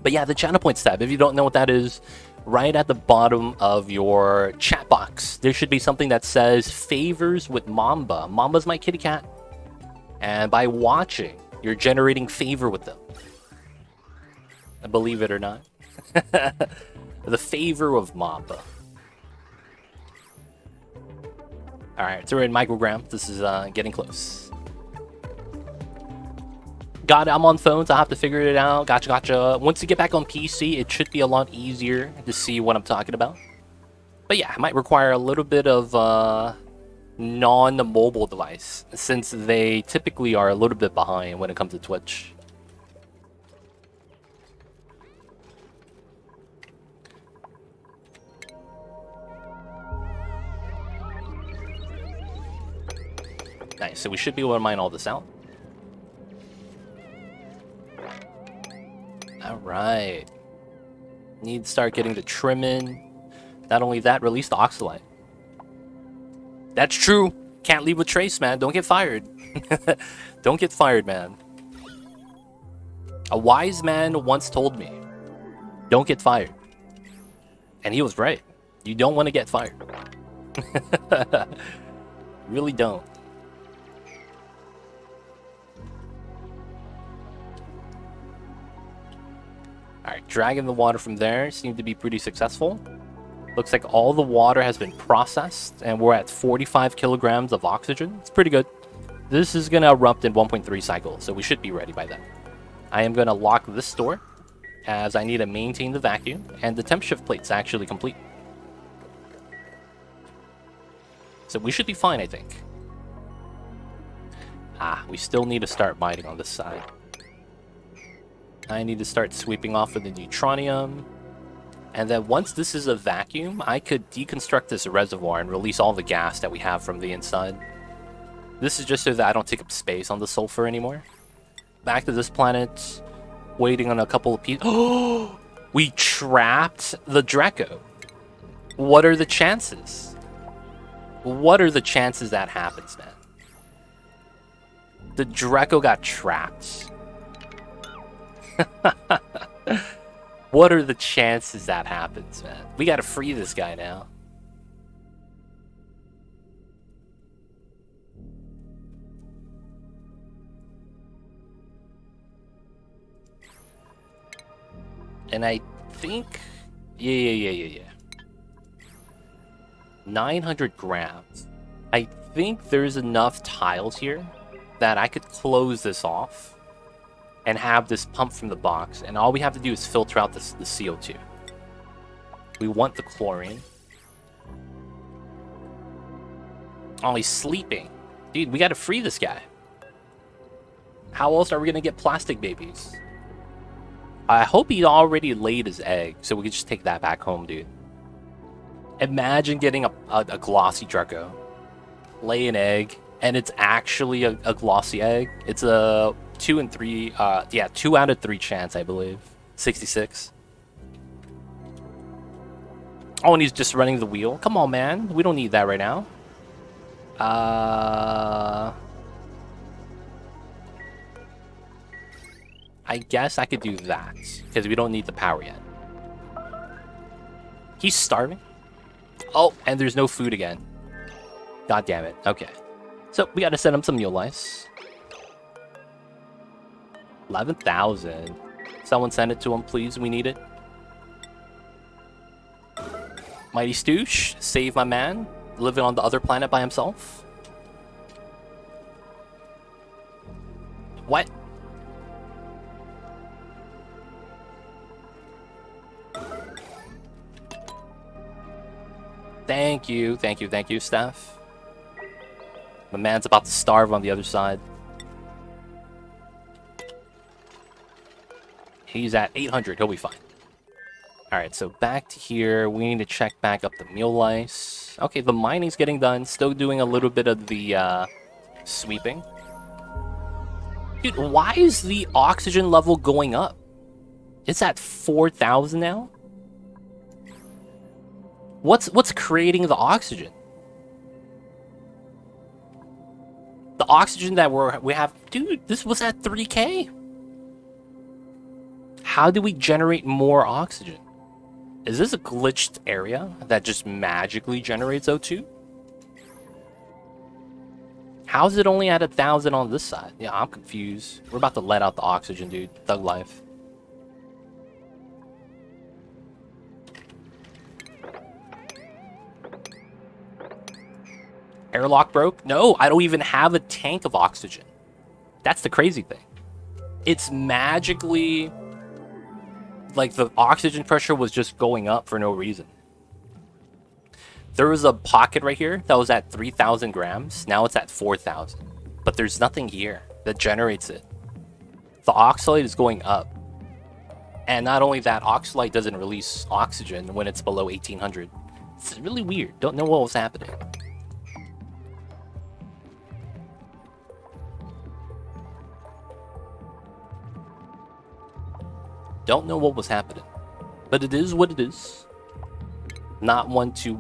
But yeah, the channel points tab, if you don't know what that is, right at the bottom of your chat box, there should be something that says favors with Mamba. Mamba's my kitty cat. And by watching, you're generating favor with them. Believe it or not. The favor of Mamba. Alright, so we're in microgram. This is getting close. Got it, I'm on phones. I'll have to figure it out. Gotcha. Once you get back on PC, it should be a lot easier to see what I'm talking about. But yeah, it might require a little bit of non-mobile device, since they typically are a little bit behind when it comes to Twitch. Nice, so we should be able to mine all this out. Alright. Need to start getting the trim in. Not only that, release the oxalite. That's true. Can't leave with trace, man. Don't get fired. Don't get fired, man. A wise man once told me, don't get fired. And he was right. You don't want to get fired. Really don't. Alright, dragging the water from there seemed to be pretty successful. Looks like all the water has been processed, and we're at 45 kilograms of oxygen. It's pretty good. This is going to erupt in 1.3 cycles, so we should be ready by then. I am going to lock this door, as I need to maintain the vacuum, and the temp shift plate's actually complete. So we should be fine, I think. Ah, we still need to start mining on this side. I need to start sweeping off of the neutronium. And then once this is a vacuum, I could deconstruct this reservoir and release all the gas that we have from the inside. This is just so that I don't take up space on the sulfur anymore. Back to this planet, waiting on a couple of people. Oh, we trapped the Draco. What are the chances? What are the chances that happens, man? The Draco got trapped. What are the chances that happens, man? We gotta free this guy now. And I think... Yeah. 900 grams. I think there's enough tiles here that I could close this off and have this pump from the box, and all we have to do is filter out the CO2. We want the chlorine. Oh, he's sleeping. Dude, we gotta free this guy. How else are we gonna get plastic babies? I hope he already laid his egg, so we can just take that back home, dude. Imagine getting a glossy Draco. Lay an egg, and it's actually a glossy egg. It's a 2 and 3, 2 out of 3 chance, I believe. 66. Oh, and he's just running the wheel. Come on, man. We don't need that right now. I guess I could do that, because we don't need the power yet. He's starving. Oh, and there's no food again. God damn it. Okay. So, we gotta send him some mule lice. 11,000. Someone send it to him, please. We need it. Mighty Stoosh, save my man. Living on the other planet by himself. What? Thank you, Steph. My man's about to starve on the other side. He's at 800, he'll be fine. Alright, so back to here, we need to check back up the mule lice. Okay, the mining's getting done, still doing a little bit of the sweeping. Dude, why is the oxygen level going up? It's at 4,000 now? What's creating the oxygen? The oxygen that we have... Dude, this was at 3K. How do we generate more oxygen? Is this a glitched area that just magically generates O2? How's it only at 1,000 on this side? Yeah, I'm confused. We're about to let out the oxygen, dude. Thug life. Airlock broke? No, I don't even have a tank of oxygen. That's the crazy thing. It's magically... Like, the oxygen pressure was just going up for no reason. There was a pocket right here that was at 3,000 grams. Now it's at 4,000. But there's nothing here that generates it. The oxalate is going up. And not only that, oxalate doesn't release oxygen when it's below 1,800. It's really weird. Don't know what was happening. Don't know what was happening. But it is what it is. Not one to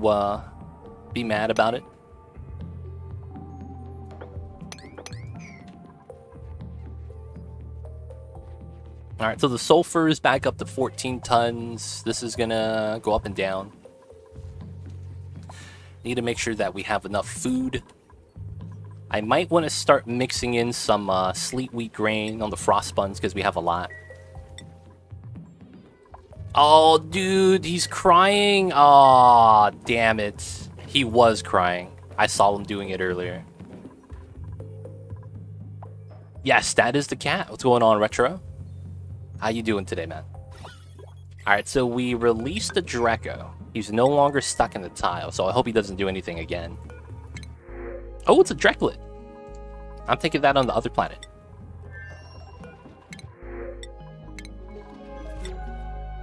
be mad about it. Alright, so the sulfur is back up to 14 tons. This is gonna go up and down. Need to make sure that we have enough food. I might want to start mixing in some sleet wheat grain on the frost buns because we have a lot. Oh, dude, he's crying. Aw, damn it. He was crying. I saw him doing it earlier. Yes, that is the cat. What's going on, Retro? How you doing today, man? Alright, so we released the Draco. He's no longer stuck in the tile, so I hope he doesn't do anything again. Oh, it's a Dreklet. I'm taking that on the other planet.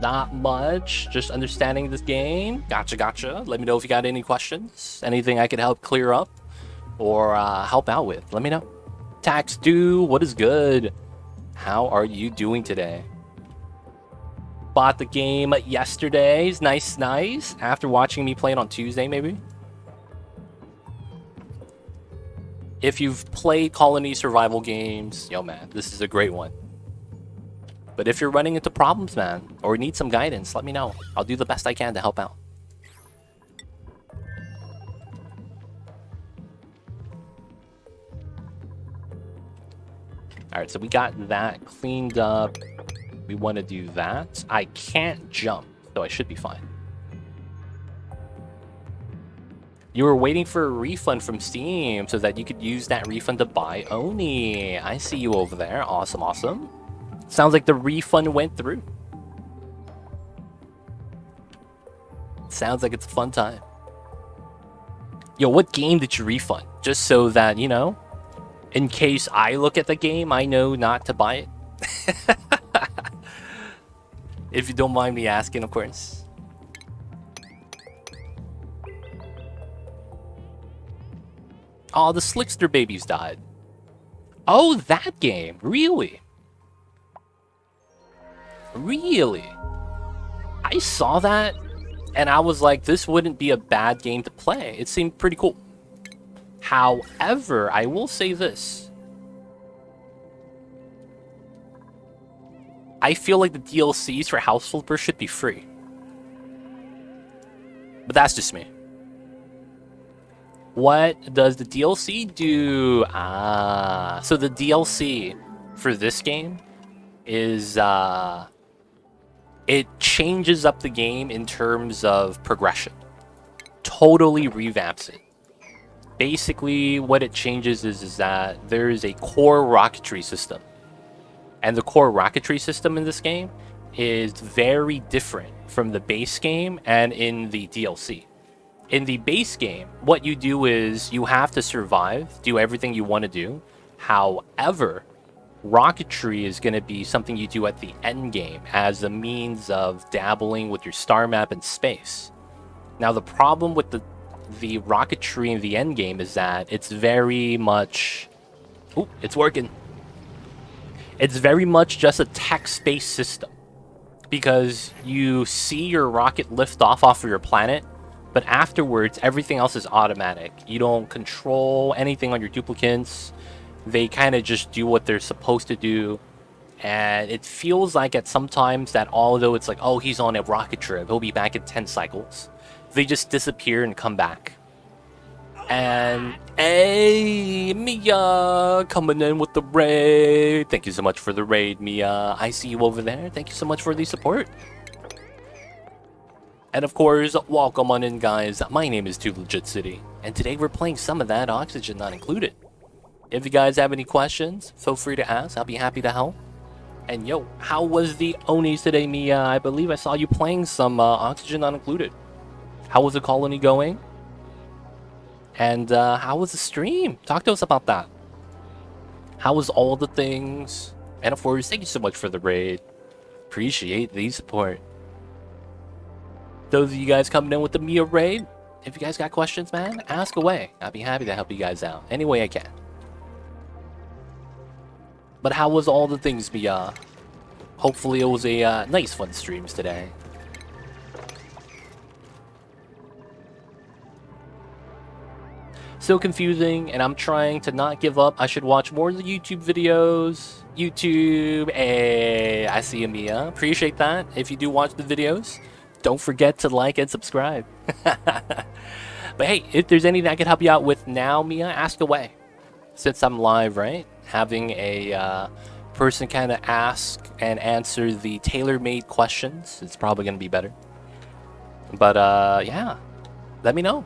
Not much, just understanding this game. Gotcha, gotcha. Let me know if you got any questions, anything I could help clear up or help out with. Let me know. Tax Due, what is good? How are you doing today? Bought the game yesterday. Nice, nice. After watching me play it on Tuesday, maybe. If you've played colony survival games, yo man, this is a great one. But if you're running into problems, man, or need some guidance, let me know. I'll do the best I can to help out. Alright, so we got that cleaned up. We want to do that. I can't jump, so I should be fine. You were waiting for a refund from Steam so that you could use that refund to buy Oni. I see you over there. Awesome, awesome. Sounds like the refund went through. Sounds like it's a fun time. Yo, what game did you refund? Just so that, you know, in case I look at the game, I know not to buy it. If you don't mind me asking, of course. Oh, the Slickster babies died. Oh, that game. Really? Really? I saw that, and I was like, this wouldn't be a bad game to play. It seemed pretty cool. However, I will say this. I feel like the DLCs for House Flipper should be free. But that's just me. What does the DLC do? Ah, so the DLC for this game is it changes up the game in terms of progression. Totally revamps it. Basically, what it changes is that there is a core rocketry system. And the core rocketry system in this game is very different from the base game and in the DLC. In the base game, what you do is you have to survive, do everything you want to do. However, rocketry is going to be something you do at the end game as a means of dabbling with your star map in space. Now, the problem with the rocketry in the end game is that it's very much... Ooh, it's working. It's very much just a text-based system. Because you see your rocket lift off of your planet, but afterwards, everything else is automatic. You don't control anything on your duplicates. They kind of just do what they're supposed to do. And it feels like at sometimes that although it's like, oh, he's on a rocket trip, he'll be back in 10 cycles. They just disappear and come back. And hey, Mia, coming in with the raid. Thank you so much for the raid, Mia. I see you over there. Thank you so much for the support. And of course, welcome on in, guys. My name is Too Legit City, and today we're playing some of that Oxygen Not Included. If you guys have any questions, feel free to ask. I'll be happy to help. And yo, how was the Onis today, Mia? I believe I saw you playing some Oxygen Not Included. How was the colony going? And how was the stream? Talk to us about that. How was all the things? And of course, thank you so much for the raid. Appreciate the support. Those of you guys coming in with the Mia raid, if you guys got questions, man, ask away. I'll be happy to help you guys out any way I can. But how was all the things, Mia? Hopefully it was a nice fun streams today. So confusing, and I'm trying to not give up. I should watch more of the YouTube videos. YouTube, hey, I see you, Mia. Appreciate that. If you do watch the videos, don't forget to like and subscribe. But hey, if there's anything I can help you out with now, Mia, ask away. Since I'm live, right? Having a person kind of ask and answer the tailor-made questions, it's probably going to be better. But yeah, let me know.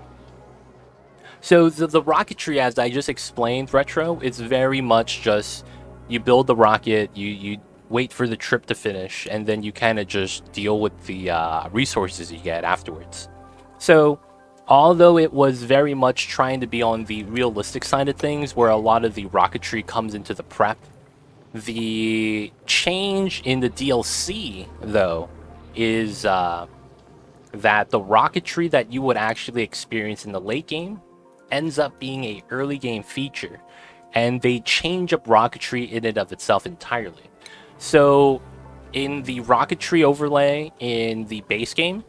So the rocketry, as I just explained, Retro, it's very much just you build the rocket, you wait for the trip to finish, and then you kind of just deal with the resources you get afterwards. So although it was very much trying to be on the realistic side of things, where a lot of the rocketry comes into the prep, the change in the DLC, though, is that the rocketry that you would actually experience in the late game ends up being a early game feature, and they change up rocketry in and of itself entirely. So in the rocketry overlay in the base game,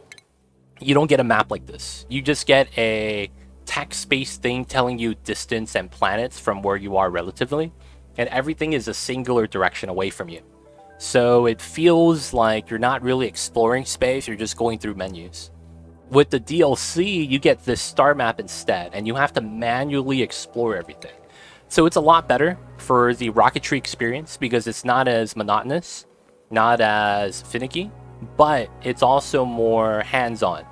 you don't get a map like this. You just get a text-based thing telling you distance and planets from where you are relatively, and everything is a singular direction away from you. So it feels like you're not really exploring space, you're just going through menus. With the DLC, you get this star map instead, and you have to manually explore everything. So it's a lot better for the rocketry experience because it's not as monotonous, not as finicky, but it's also more hands-on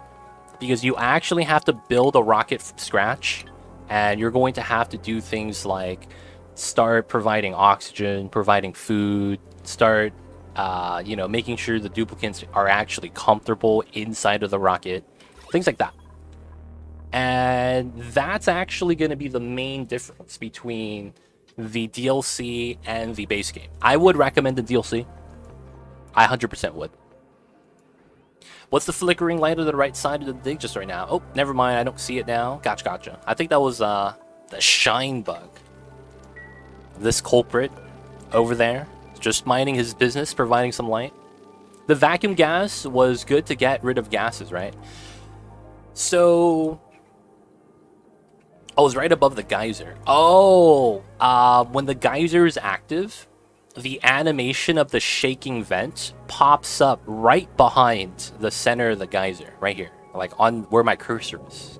because you actually have to build a rocket from scratch, and you're going to have to do things like start providing oxygen, providing food, start making sure the duplicates are actually comfortable inside of the rocket, things like that. And that's actually going to be the main difference between the DLC and the base game. I would recommend the DLC. I 100% would. What's the flickering light on the right side of the dig just right now? Oh, never mind. I don't see it now. Gotcha. I think that was the shine bug. This culprit over there, just minding his business, providing some light. The vacuum gas was good to get rid of gases, right? So I was right above the geyser. Oh, when the geyser is active, the animation of the shaking vent pops up right behind the center of the geyser, right here, like on where my cursor is.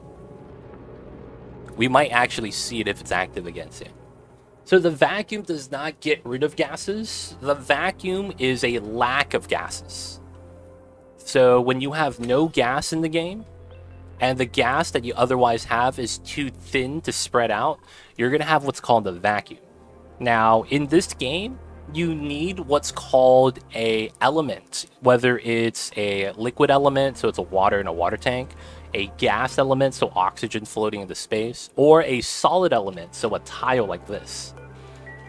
We might actually see it if it's active against it. So the vacuum does not get rid of gases. The vacuum is a lack of gases. So when you have no gas in the game, and the gas that you otherwise have is too thin to spread out, you're going to have what's called a vacuum. Now, in this game, you need what's called a element, whether it's a liquid element, so it's a water in a water tank, a gas element, so oxygen floating into space, or a solid element, so a tile like this.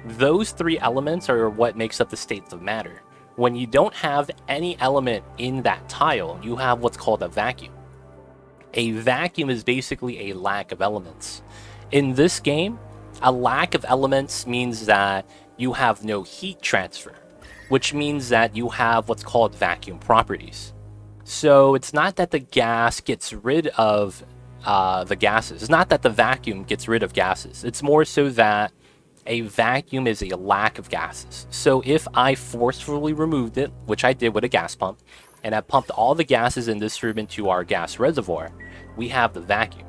Those three elements are what makes up the states of matter. When you don't have any element in that tile, you have what's called a vacuum. A vacuum is basically a lack of elements. In this game, a lack of elements means that you have no heat transfer, which means that you have what's called vacuum properties. So it's not that the gas gets rid of the gases. It's not that the vacuum gets rid of gases. It's more so that a vacuum is a lack of gases. So if I forcefully removed it, which I did with a gas pump, and I pumped all the gases in this room into our gas reservoir, we have the vacuum.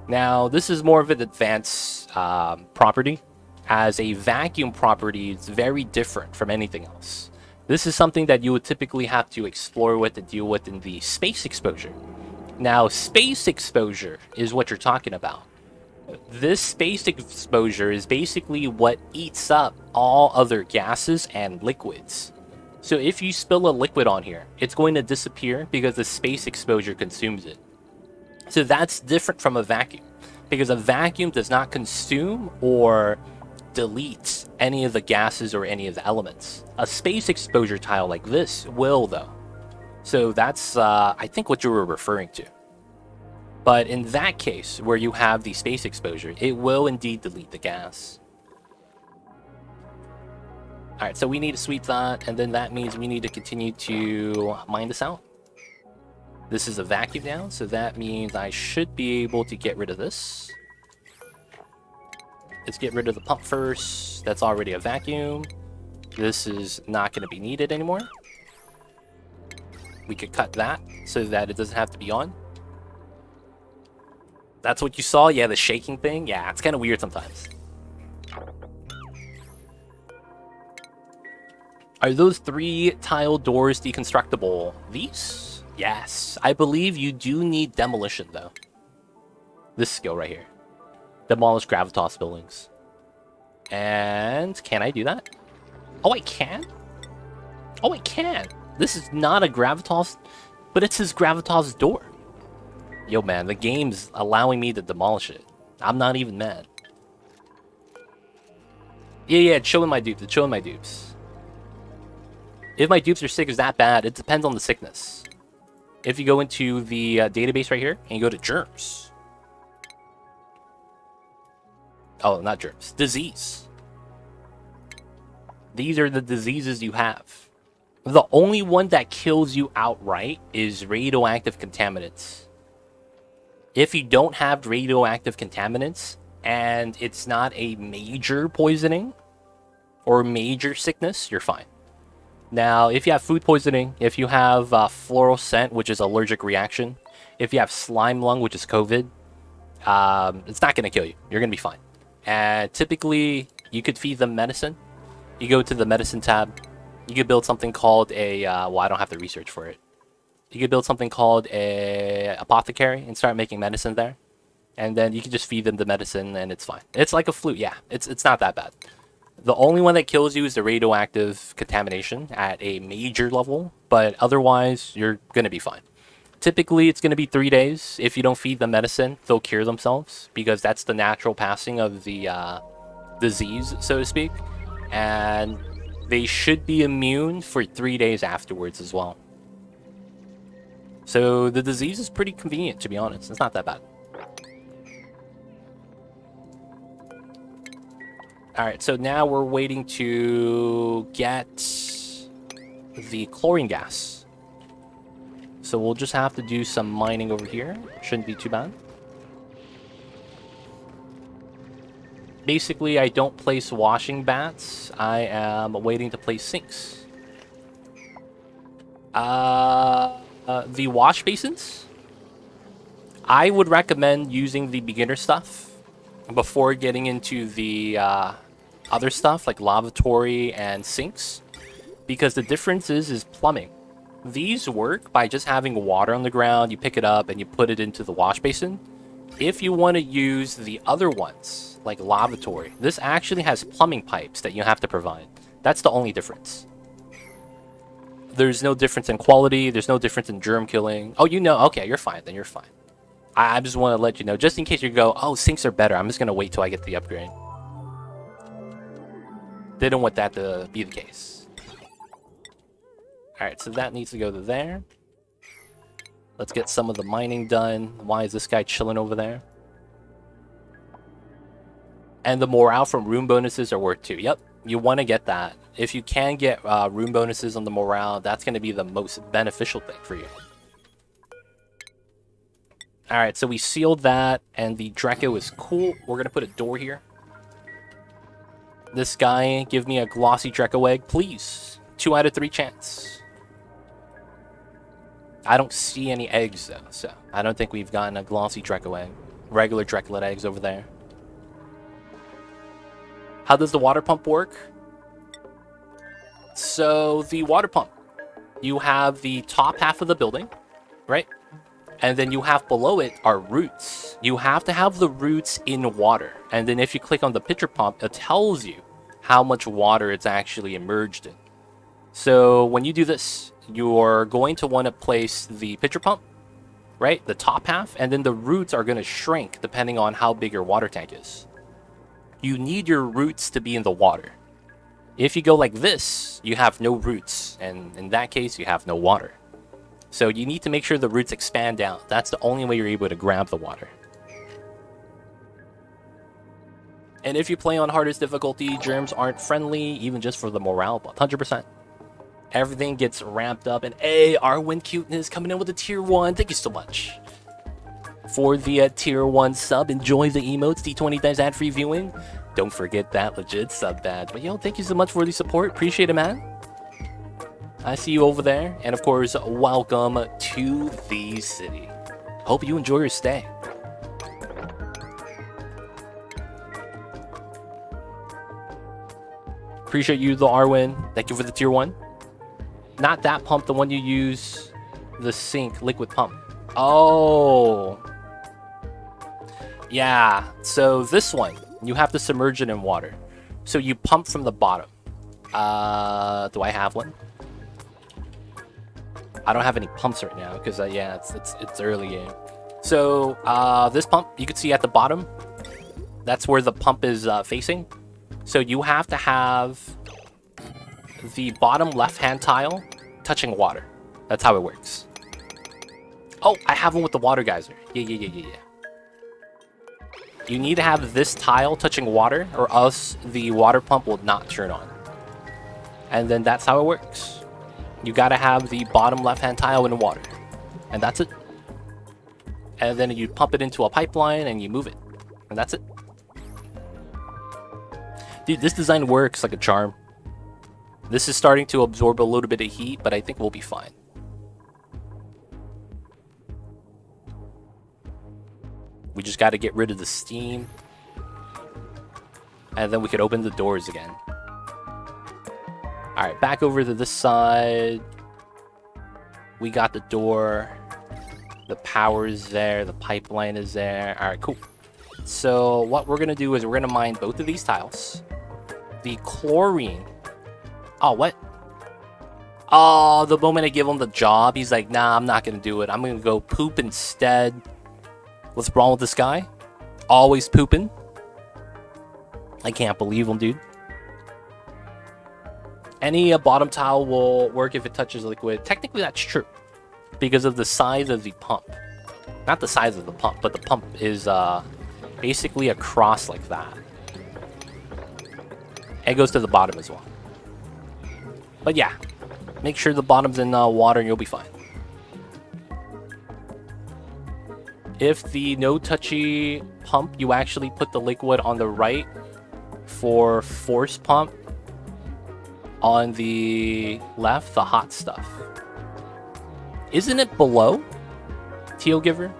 Now, this is more of an advanced property, as a vacuum property is very different from anything else. This is something that you would typically have to explore with and deal with in the space exposure. Now, space exposure is what you're talking about. This space exposure is basically what eats up all other gases and liquids. So if you spill a liquid on here, it's going to disappear because the space exposure consumes it. So that's different from a vacuum, because a vacuum does not consume or delete any of the gases or any of the elements. A space exposure tile like this will, though. So that's, I think, what you were referring to. But in that case, where you have the space exposure, it will indeed delete the gas. Alright, so we need to sweep that, and then that means we need to continue to mine this out. This is a vacuum now, so that means I should be able to get rid of this. Let's get rid of the pump first. That's already a vacuum. This is not going to be needed anymore. We could cut that so that it doesn't have to be on. That's what you saw? Yeah, the shaking thing? Yeah, it's kind of weird sometimes. Are those 3 tile doors deconstructible? These? Yes. I believe you do need demolition, though. This skill right here. Demolish gravitas buildings. And can I do that? Oh, I can? Oh, I can. This is not a gravitas, but it's his gravitas door. Yo, man, the game's allowing me to demolish it. I'm not even mad. Yeah, it's showing my dupes. It's showing my dupes. If my dupes are sick is that bad, it depends on the sickness. If you go into the database right here and you go to germs. Oh, not germs. Disease. These are the diseases you have. The only one that kills you outright is radioactive contaminants. If you don't have radioactive contaminants and it's not a major poisoning or major sickness, you're fine. Now, if you have food poisoning, if you have fluorescent, which is allergic reaction, if you have slime lung, which is COVID, it's not going to kill you. You're going to be fine. And typically, you could feed them medicine. You go to the medicine tab. You could build something called a, well, I don't have to research for it. You could build something called a apothecary and start making medicine there. And then you can just feed them the medicine and it's fine. It's like a flu. Yeah, it's not that bad. The only one that kills you is the radioactive contamination at a major level, but otherwise, you're going to be fine. Typically, it's going to be 3 days. If you don't feed them medicine, they'll cure themselves because that's the natural passing of the disease, so to speak. And they should be immune for 3 days afterwards as well. So the disease is pretty convenient, to be honest. It's not that bad. Alright, so now we're waiting to get the chlorine gas. So we'll just have to do some mining over here. Shouldn't be too bad. Basically, I don't place washing bats. I am waiting to place sinks. The wash basins? I would recommend using the beginner stuff before getting into the other stuff like lavatory and sinks, because the difference is plumbing. These work by just having water on the ground, you pick it up and you put it into the wash basin. If you want to use the other ones, like lavatory, this actually has plumbing pipes that you have to provide. That's the only difference. There's no difference in quality, there's no difference in germ killing. Oh, you know, okay, you're fine, then you're fine. I just want to let you know, just in case you go, oh, sinks are better, I'm just going to wait till I get the upgrade. Didn't want that to be the case. Alright, so that needs to go to there. Let's get some of the mining done. Why is this guy chilling over there? And the morale from room bonuses are worth 2. Yep, you want to get that. If you can get room bonuses on the morale, that's going to be the most beneficial thing for you. Alright, so we sealed that, and the Draco is cool. We're going to put a door here. This guy, give me a glossy Draco egg, please. 2 out of 3 chance. I don't see any eggs, though, so I don't think we've gotten a glossy Draco egg. Regular Dracolet eggs over there. How does the water pump work? So, the water pump. You have the top half of the building, right? And then you have below it are roots. You have to have the roots in water. And then if you click on the pitcher pump, it tells you how much water it's actually immersed in. So when you do this, you're going to want to place the pitcher pump, right? The top half, and then the roots are going to shrink depending on how big your water tank is. You need your roots to be in the water. If you go like this, you have no roots, and in that case, you have no water. So you need to make sure the roots expand out. That's the only way you're able to grab the water. And if you play on hardest difficulty, germs aren't friendly, even just for the morale buff. 100%. Everything gets ramped up. And hey, Arwen Cuteness coming in with a tier 1. Thank you so much for the tier 1 sub. Enjoy the emotes. D20 times ad-free viewing. Don't forget that legit sub badge. But yo, thank you so much for the support. Appreciate it, man. I see you over there. And of course, welcome to the city. Hope you enjoy your stay. Appreciate you, the Arwin. Thank you for the tier 1. Not that pump, the one you use, the sink liquid pump. Oh. Yeah, so this one, you have to submerge it in water. So you pump from the bottom. Do I have one? I don't have any pumps right now because yeah, it's early game. So this pump you can see at the bottom. That's where the pump is facing. So you have to have the bottom left-hand tile touching water. That's how it works. Oh, I have one with the water geyser. Yeah. You need to have this tile touching water, or else the water pump will not turn on. And then that's how it works. You gotta have the bottom left-hand tile in water. And that's it. And then you pump it into a pipeline and you move it. And that's it. Dude, this design works like a charm. This is starting to absorb a little bit of heat, but I think we'll be fine. We just gotta get rid of the steam. And then we could open the doors again. Alright, back over to this side. We got the door. The power is there. The pipeline is there. Alright, cool. So what we're going to do is we're going to mine both of these tiles. The chlorine. Oh, what? Oh, the moment I give him the job, he's like, nah, I'm not going to do it. I'm going to go poop instead. What's wrong with this guy? Always pooping. I can't believe him, dude. Any bottom tile will work if it touches liquid. Technically, that's true. Because of the size of the pump. Not the size of the pump, but the pump is basically across like that. It goes to the bottom as well. But yeah, make sure the bottom's in water and you'll be fine. If the no touchy pump, you actually put the liquid on the right for force pump. On the left, the hot stuff. Isn't it below Teal Giver?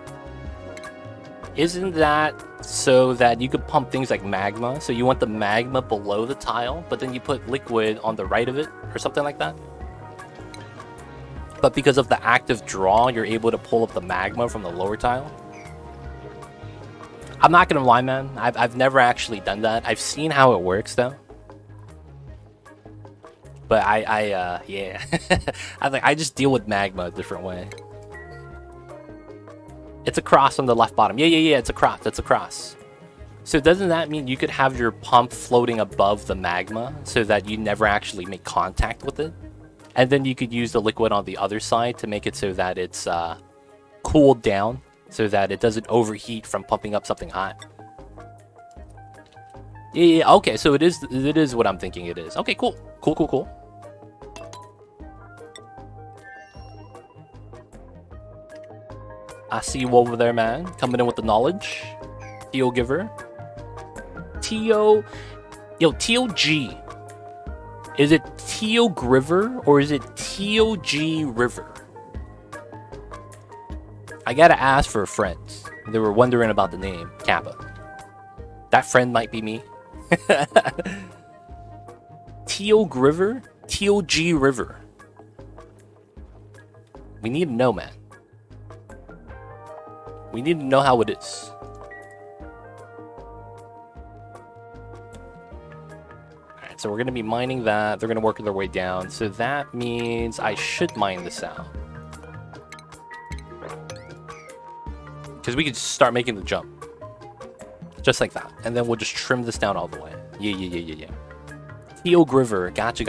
Isn't that so that you could pump things like magma? So you want the magma below the tile, but then you put liquid on the right of it or something like that? But because of the active draw, you're able to pull up the magma from the lower tile? I'm not gonna lie, man. I've never actually done that. I've seen how it works, though. But yeah. I just deal with magma a different way. It's a cross on the left bottom. Yeah, it's a cross. It's a cross. So doesn't that mean you could have your pump floating above the magma so that you never actually make contact with it? And then you could use the liquid on the other side to make it so that it's cooled down so that it doesn't overheat from pumping up something hot. Yeah, okay, so it is what I'm thinking it is. Okay, cool. Cool. I see you over there, man. Coming in with the knowledge. Teal Giver. Yo, T-O-G. Is it Teal Griver or is it T-O-G River? I gotta ask for a friend. They were wondering about the name, Kappa. That friend might be me. Teal Griver? T-O-G River. We need to know, man. We need to know how it is. Alright, so we're going to be mining that. They're going to work their way down. So that means I should mine this out. Because we could start making the jump. Just like that. And then we'll just trim this down all the way. Yeah. Teal Griver. Gotcha.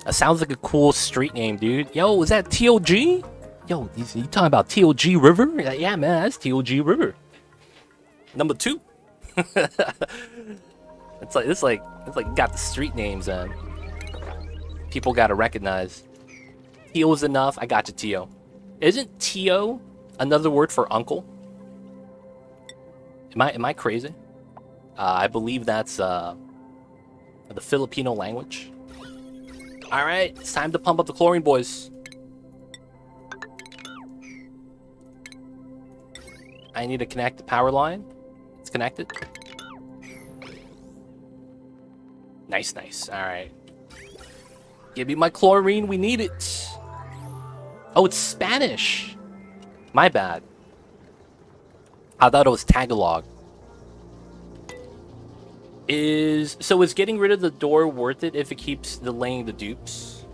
That sounds like a cool street name, dude. Yo, is that TLG? Yo, you talking about TLG River? Yeah, man, that's TLG River. Number 2. It's like you got the street names, and people gotta recognize. Teal's enough. I got you, Tio. Isn't Tio another word for uncle? Am I crazy? I believe that's the Filipino language. All right, it's time to pump up the chlorine, boys. I need to connect the power line. It's connected. Nice, nice. All right. Give me my chlorine. We need it. Oh, it's Spanish. My bad. I thought it was Tagalog. Is getting rid of the door worth it if it keeps delaying the dupes?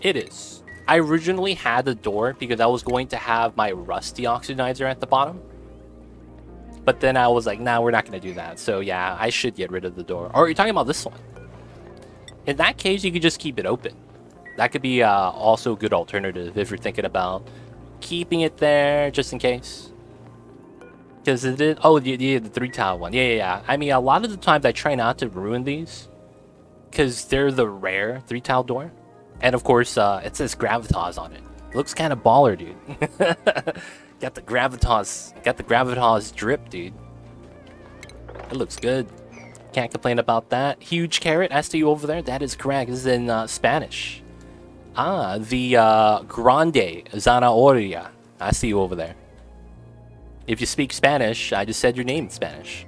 It is. I originally had the door because I was going to have my rusty oxidizer at the bottom. But then I was like, nah, we're not going to do that. So yeah, I should get rid of the door. Or are you talking about this one? In that case, you could just keep it open. That could be also a good alternative if you're thinking about keeping it there just in case. Because it did. Oh, the 3-tile one. Yeah. I mean, a lot of the times I try not to ruin these because they're the rare 3-tile door. And of course, it says Gravitas on it. Looks kind of baller, dude. Got the Gravitas drip, dude. It looks good. Can't complain about that. Huge carrot, I see you over there. That is correct. This is in Spanish. The Grande Zanahoria. I see you over there. If you speak Spanish, I just said your name in Spanish.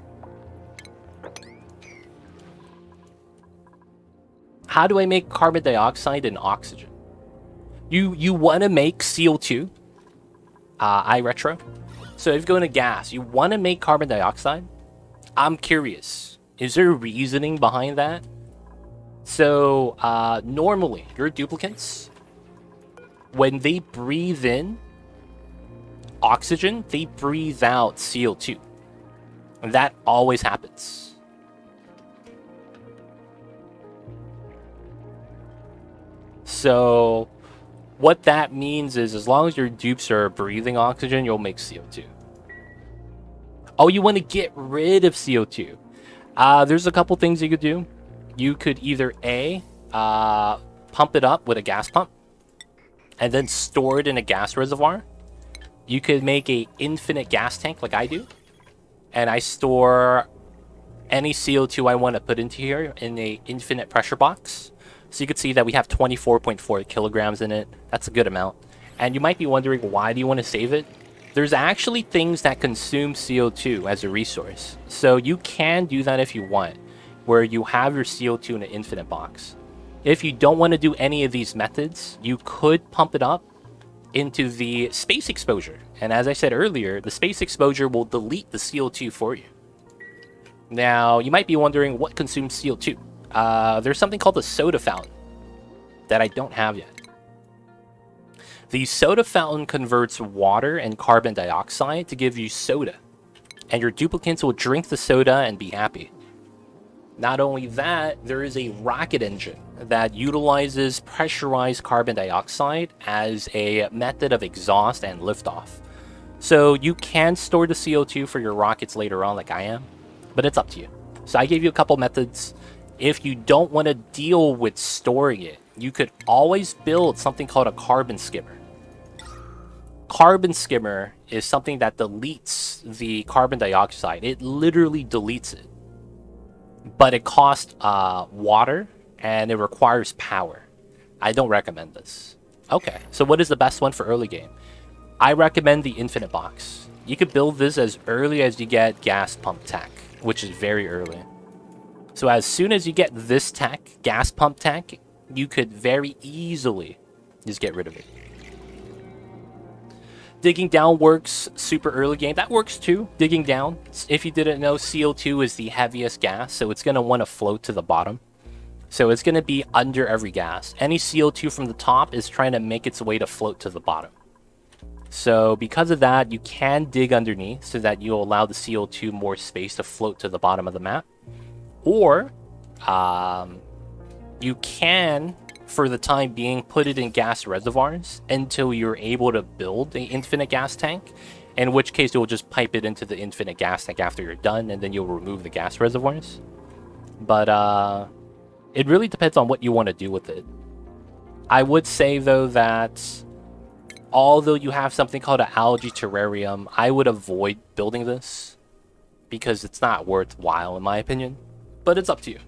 How do I make carbon dioxide and oxygen? You want to make CO2? iRetro. So if you go into gas, you want to make carbon dioxide? I'm curious. Is there a reasoning behind that? So normally, your duplicates, when they breathe in oxygen, they breathe out CO2. And that always happens. So what that means is as long as your dupes are breathing oxygen, you'll make CO2. Oh, you want to get rid of CO2. There's a couple things you could do. You could either A, pump it up with a gas pump and then store it in a gas reservoir. You could make a infinite gas tank like I do. And I store any CO2 I want to put into here in a infinite pressure box. So you can see that we have 24.4 kilograms in it. That's a good amount. And you might be wondering, why do you want to save it? There's actually things that consume CO2 as a resource. So you can do that if you want, where you have your CO2 in an infinite box. If you don't want to do any of these methods, you could pump it up into the space exposure. And as I said earlier, the space exposure will delete the CO2 for you. Now, you might be wondering what consumes CO2. There's something called the soda fountain that I don't have yet. The soda fountain converts water and carbon dioxide to give you soda. And your duplicates will drink the soda and be happy. Not only that, there is a rocket engine that utilizes pressurized carbon dioxide as a method of exhaust and liftoff. So you can store the CO2 for your rockets later on like I am, but it's up to you. So I gave you a couple methods. If you don't want to deal with storing it, you could always build something called a carbon skimmer. Carbon skimmer is something that deletes the carbon dioxide. It literally deletes it. But it costs water and it requires power. I don't recommend this. Okay, so what is the best one for early game? I recommend the infinite box. You could build this as early as you get gas pump tech, which is very early. So as soon as you get this tech, gas pump tech, you could very easily just get rid of it. Digging down works super early game. That works too, digging down. If you didn't know, CO2 is the heaviest gas, so it's going to want to float to the bottom. So it's going to be under every gas. Any CO2 from the top is trying to make its way to float to the bottom. So because of that, you can dig underneath so that you'll allow the CO2 more space to float to the bottom of the map. Or you can, for the time being, put it in gas reservoirs until you're able to build an infinite gas tank, in which case you'll just pipe it into the infinite gas tank after you're done, and then you'll remove the gas reservoirs. But it really depends on what you want to do with it. I would say, though, that although you have something called an algae terrarium, I would avoid building this because it's not worthwhile, in my opinion. But it's up to you.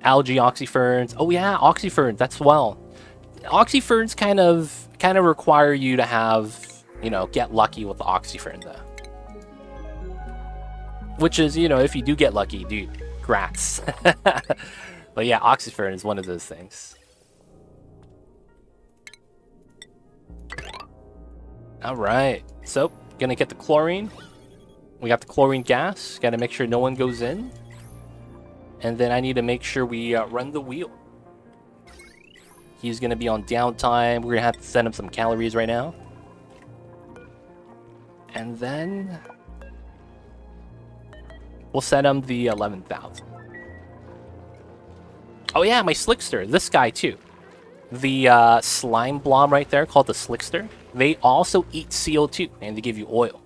Algae oxyferns. Oh yeah, oxyferns. That's well. Oxyferns kind of require you to have, get lucky with the oxyfern though. Which is, you know, if you do get lucky, dude, grats. But yeah, oxyfern is one of those things. All right, so gonna get the chlorine. We got the chlorine gas. Gotta make sure no one goes in. And then I need to make sure we run the wheel. He's gonna be on downtime. We're gonna have to send him some calories right now. And then we'll send him the 11,000. Oh yeah, my Slickster. This guy too. The slime blob right there called the Slickster. They also eat CO2 and they give you oil.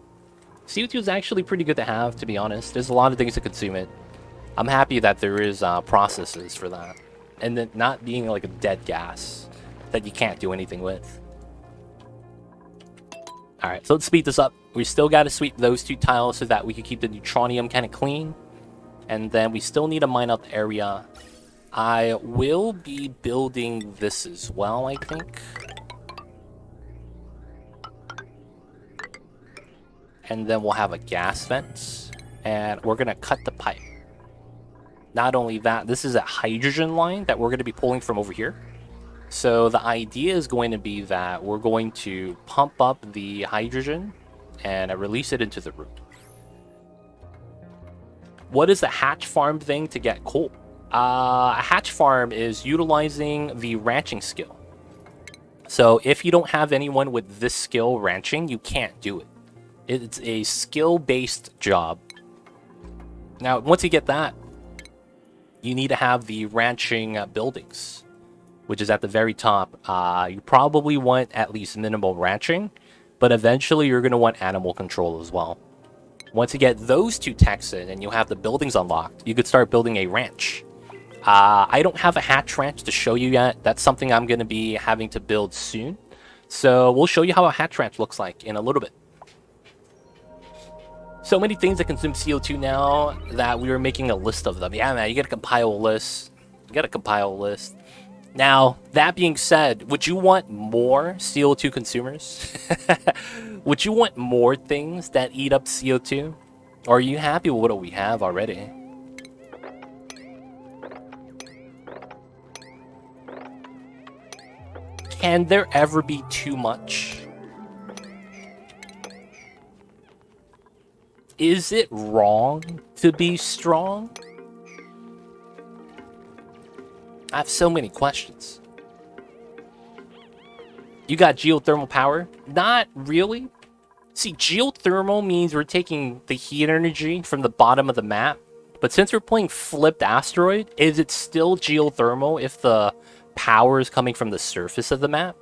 CO2 is actually pretty good to have, to be honest. There's a lot of things to consume it. I'm happy that there is processes for that. And then not being like a dead gas that you can't do anything with. Alright, so let's speed this up. We still got to sweep those 2 tiles so that we can keep the neutronium kind of clean. And then we still need to mine out the area. I will be building this as well, I think. And then we'll have a gas vent. And we're going to cut the pipe. Not only that, this is a hydrogen line that we're going to be pulling from over here. So the idea is going to be that we're going to pump up the hydrogen and release it into the room. What is the hatch farm thing to get coal? A hatch farm is utilizing the ranching skill. So if you don't have anyone with this skill ranching, you can't do it. It's a skill-based job. Now, once you get that, you need to have the ranching buildings, which is at the very top. You probably want at least minimal ranching, but eventually you're going to want animal control as well. Once you get those 2 techs in and you have the buildings unlocked, you could start building a ranch. I don't have a hatch ranch to show you yet. That's something I'm going to be having to build soon. So we'll show you how a hatch ranch looks like in a little bit. So many things that consume CO2 now that we were making a list of them. Yeah, man, you gotta compile a list. You gotta compile a list. Now, that being said, would you want more CO2 consumers? Would you want more things that eat up CO2? Or are you happy with what we have already? Can there ever be too much? Is it wrong to be strong? I have so many questions. You got geothermal power? Not really. See, geothermal means we're taking the heat energy from the bottom of the map. But since we're playing flipped Asteroid, is it still geothermal if the power is coming from the surface of the map?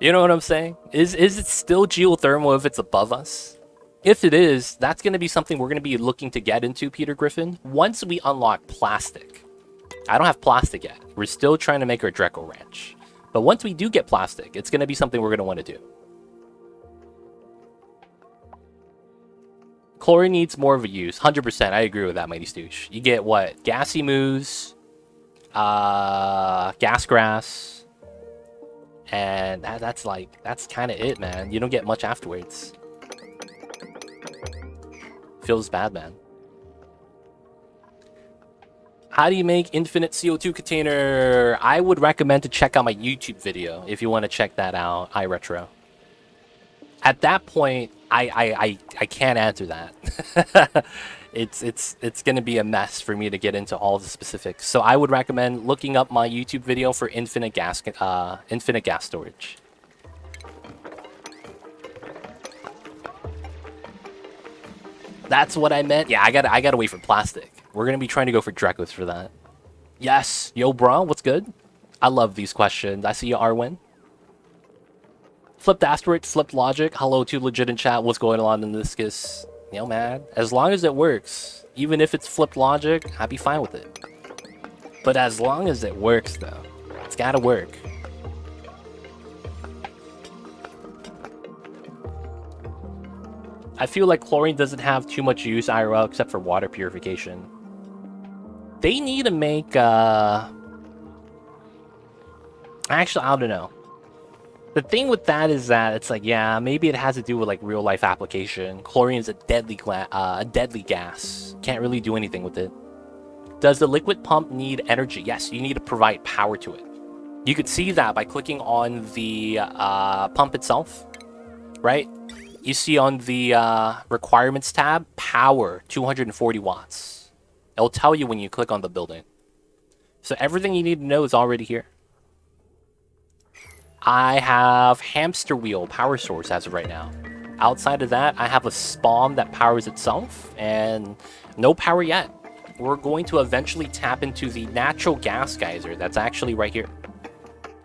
You know what I'm saying? Is it still geothermal if it's above us? If it is, that's going to be something we're going to be looking to get into, Peter Griffin, once we unlock plastic. I don't have plastic yet. We're still trying to make our Draco ranch. But once we do get plastic, it's going to be something we're going to want to do. Chlorine needs more of a use. 100%. I agree with that, Mighty Stoosh. You get what? Gassy moose, gas grass. And that's kind of it, man. You don't get much afterwards. Feels bad, man. How do you make infinite CO2 container? I would recommend to check out my YouTube video if you want to check that out, iRetro. At that point, I can't answer that. It's gonna be a mess for me to get into all the specifics. So I would recommend looking up my YouTube video for infinite gas storage. That's what I meant. Yeah, I gotta wait for plastic. We're gonna be trying to go for Dracos for that. Yes, yo, bro, what's good? I love these questions. I see you, Arwen. Flipped Asteroid, flipped Logic. Hello to legit in chat. What's going on in this case? Yo, man, as long as it works, even if it's flipped Logic, I'd be fine with it. But as long as it works, though, it's gotta work. I feel like chlorine doesn't have too much use IRL except for water purification. They need to make, actually, I don't know. The thing with that is that it's like, yeah, maybe it has to do with like real life application. Chlorine is a deadly gas. Can't really do anything with it. Does the liquid pump need energy? Yes, you need to provide power to it. You could see that by clicking on the pump itself, right? You see on the requirements tab, power, 240 watts. It'll tell you when you click on the building. So everything you need to know is already here. I have hamster wheel power source as of right now. Outside of that, I have a spawn that powers itself, and no power yet. We're going to eventually tap into the natural gas geyser that's actually right here.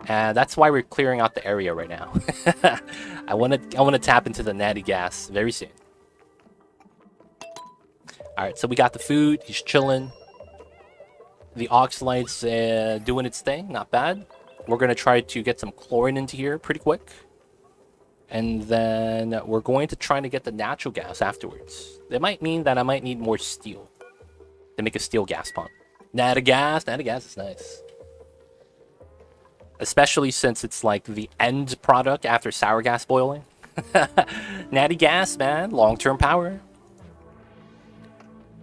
And that's why we're clearing out the area right now. I want to tap into the natty gas very soon. All right, so we got the food. He's chilling. The Oxlight's doing its thing. Not bad. We're going to try to get some chlorine into here pretty quick. And then we're going to try to get the natural gas afterwards. That might mean that I might need more steel to make a steel gas pump. Natty gas is nice. Especially since it's like the end product after sour gas boiling. Natty gas, man. Long-term power.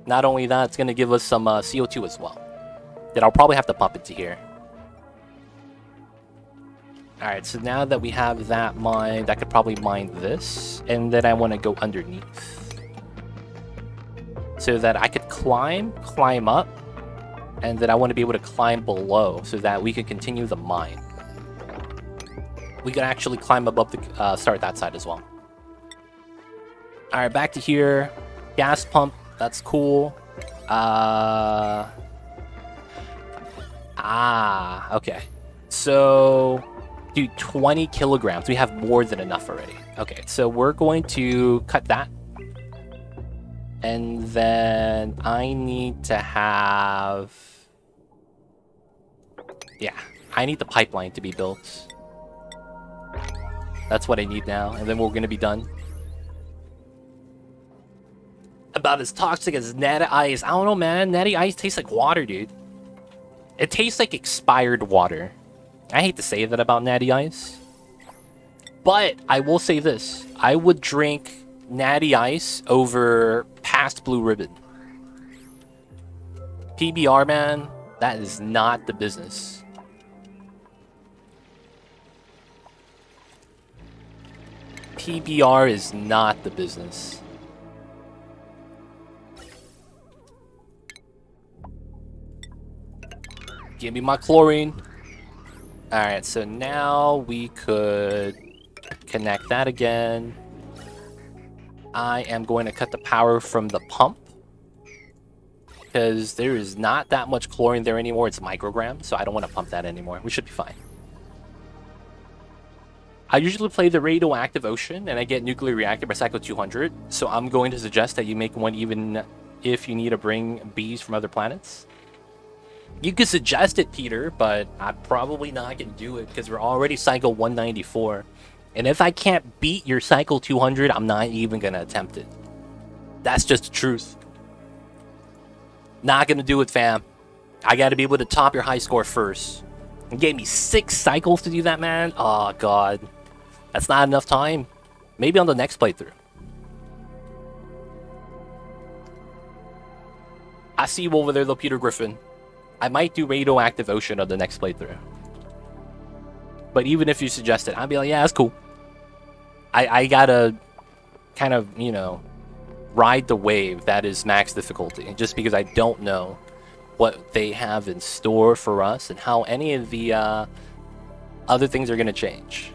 Not only that, it's going to give us some CO2 as well. That I'll probably have to pump into here. Alright, so now that we have that mined, I could probably mine this. And then I want to go underneath. So that I could climb up. And then I want to be able to climb below so that we can continue the mine. We can actually climb above the start that side as well. Alright, back to here. Gas pump, that's cool. Okay. So, dude, 20 kilograms. We have more than enough already. Okay, so we're going to cut that. And then I need to have... Yeah, I need the pipeline to be built. That's what I need now, and then we're gonna be done. About as toxic as natty ice. I don't know, man. Natty ice tastes like water, dude. It tastes like expired water. I hate to say that about natty ice. But I will say this. I would drink natty ice over past Blue Ribbon. PBR, man, that is not the business. PBR is not the business. Give me my chlorine. Alright, so now we could connect that again. I am going to cut the power from the pump. Because there is not that much chlorine there anymore. It's micrograms, so I don't want to pump that anymore. We should be fine. I usually play the radioactive ocean, and I get nuclear reactor by cycle 200. So I'm going to suggest that you make one even if you need to bring bees from other planets. You could suggest it, Peter, but I'm probably not going to do it because we're already cycle 194. And if I can't beat your cycle 200, I'm not even going to attempt it. That's just the truth. Not going to do it, fam. I got to be able to top your high score first. You gave me 6 cycles to do that, man? Oh, God. That's not enough time. Maybe on the next playthrough. I see you over there, though, Peter Griffin. I might do radioactive ocean on the next playthrough. But even if you suggest it, I'd be like, yeah, that's cool. I gotta kind of, you know, ride the wave that is max difficulty. Just because I don't know what they have in store for us and how any of the other things are going to change.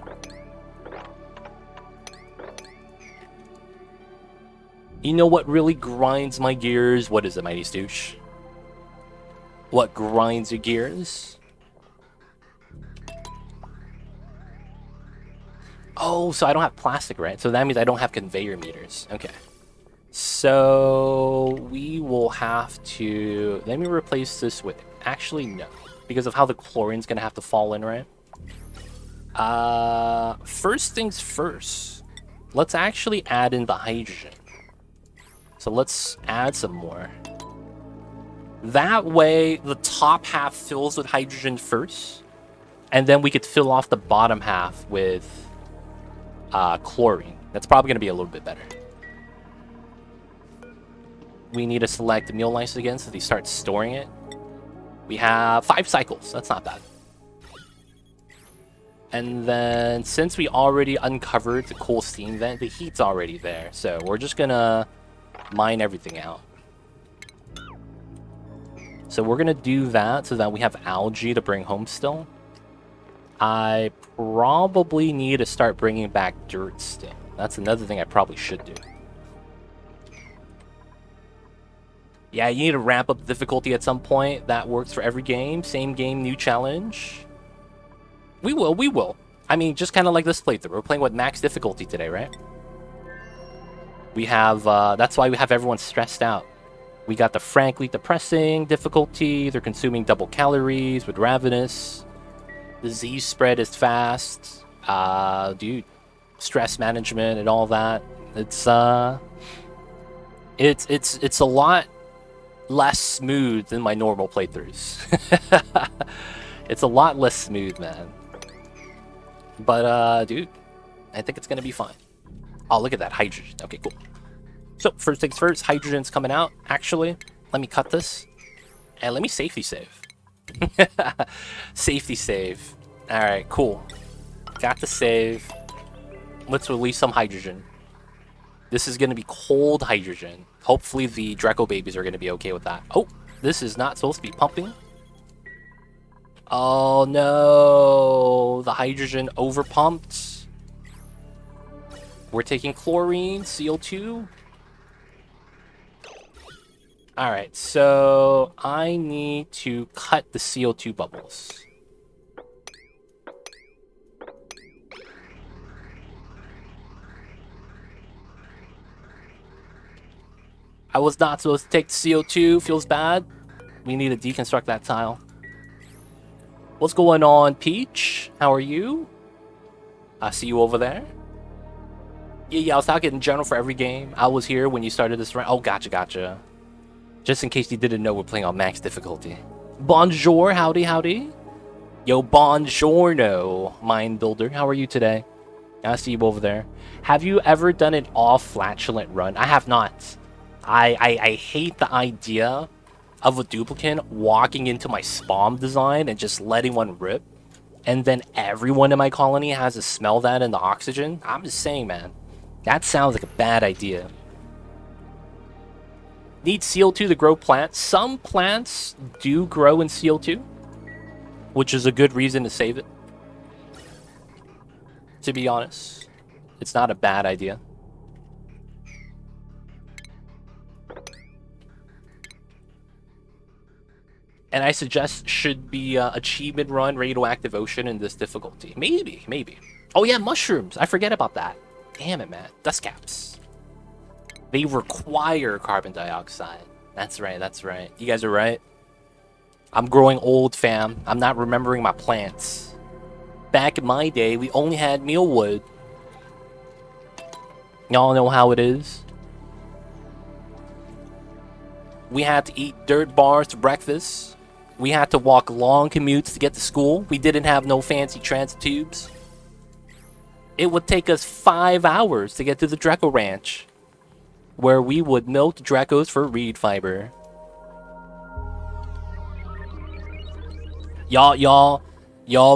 You know what really grinds my gears? What is it, Mighty Stoosh? What grinds your gears? Oh, so I don't have plastic, right? So that means I don't have conveyor meters. Okay. So we will have to... Let me replace this with... Actually, no. Because of how the chlorine's going to have to fall in, right? First things first. Let's actually add in the hydrogen. So let's add some more. That way, the top half fills with hydrogen first. And then we could fill off the bottom half with chlorine. That's probably going to be a little bit better. We need to select meal lice again so they start storing it. We have 5 cycles. That's not bad. And then since we already uncovered the cool steam vent, the heat's already there. So we're just going to mine everything out. So we're going to do that so that we have algae to bring home still. I probably need to start bringing back dirt still. That's another thing I probably should do. Yeah, you need to ramp up the difficulty at some point. That works for every game. Same game, new challenge. We will. I mean, just kind of like this playthrough. We're playing with max difficulty today, right? We have, that's why we have everyone stressed out. We got the frankly depressing difficulty. They're consuming double calories with Ravenous. Disease spread is fast. Dude, stress management and all that. It's a lot less smooth than my normal playthroughs. It's a lot less smooth, man. But, dude, I think it's gonna be fine. Oh, look at that hydrogen. Okay, cool. So, first things first, hydrogen's coming out. Actually, let me cut this. And let me safety save. Safety save. Alright, cool. Got the save. Let's release some hydrogen. This is going to be cold hydrogen. Hopefully the Draco babies are going to be okay with that. Oh, this is not supposed to be pumping. Oh no, the hydrogen overpumped. We're taking chlorine, CO2. Alright, so I need to cut the CO2 bubbles. I was not supposed to take the CO2, feels bad. We need to deconstruct that tile. What's going on, Peach? How are you? I see you over there. Yeah, I was talking in general for every game. I was here when you started this round. Oh, gotcha. Just in case you didn't know, we're playing on max difficulty. Bonjour, howdy. Yo, buongiorno, Mind Builder. How are you today? I see you over there. Have you ever done an all-flatulent run? I have not. I hate the idea of a duplicant walking into my spawn design and just letting one rip. And then everyone in my colony has to smell that in the oxygen. I'm just saying, man. That sounds like a bad idea. Need CO2 to grow plants. Some plants do grow in CO2, which is a good reason to save it. To be honest, it's not a bad idea. And I suggest should be achievement run radioactive ocean in this difficulty. Maybe. Oh yeah, mushrooms. I forget about that. Damn it, man. Dust caps. They require carbon dioxide. That's right. You guys are right. I'm growing old, fam. I'm not remembering my plants. Back in my day, we only had mealwood. Y'all know how it is. We had to eat dirt bars to breakfast. We had to walk long commutes to get to school. We didn't have no fancy transit tubes. It would take us 5 hours to get to the Draco Ranch, where we would milk the Dracos for reed fiber. Y'all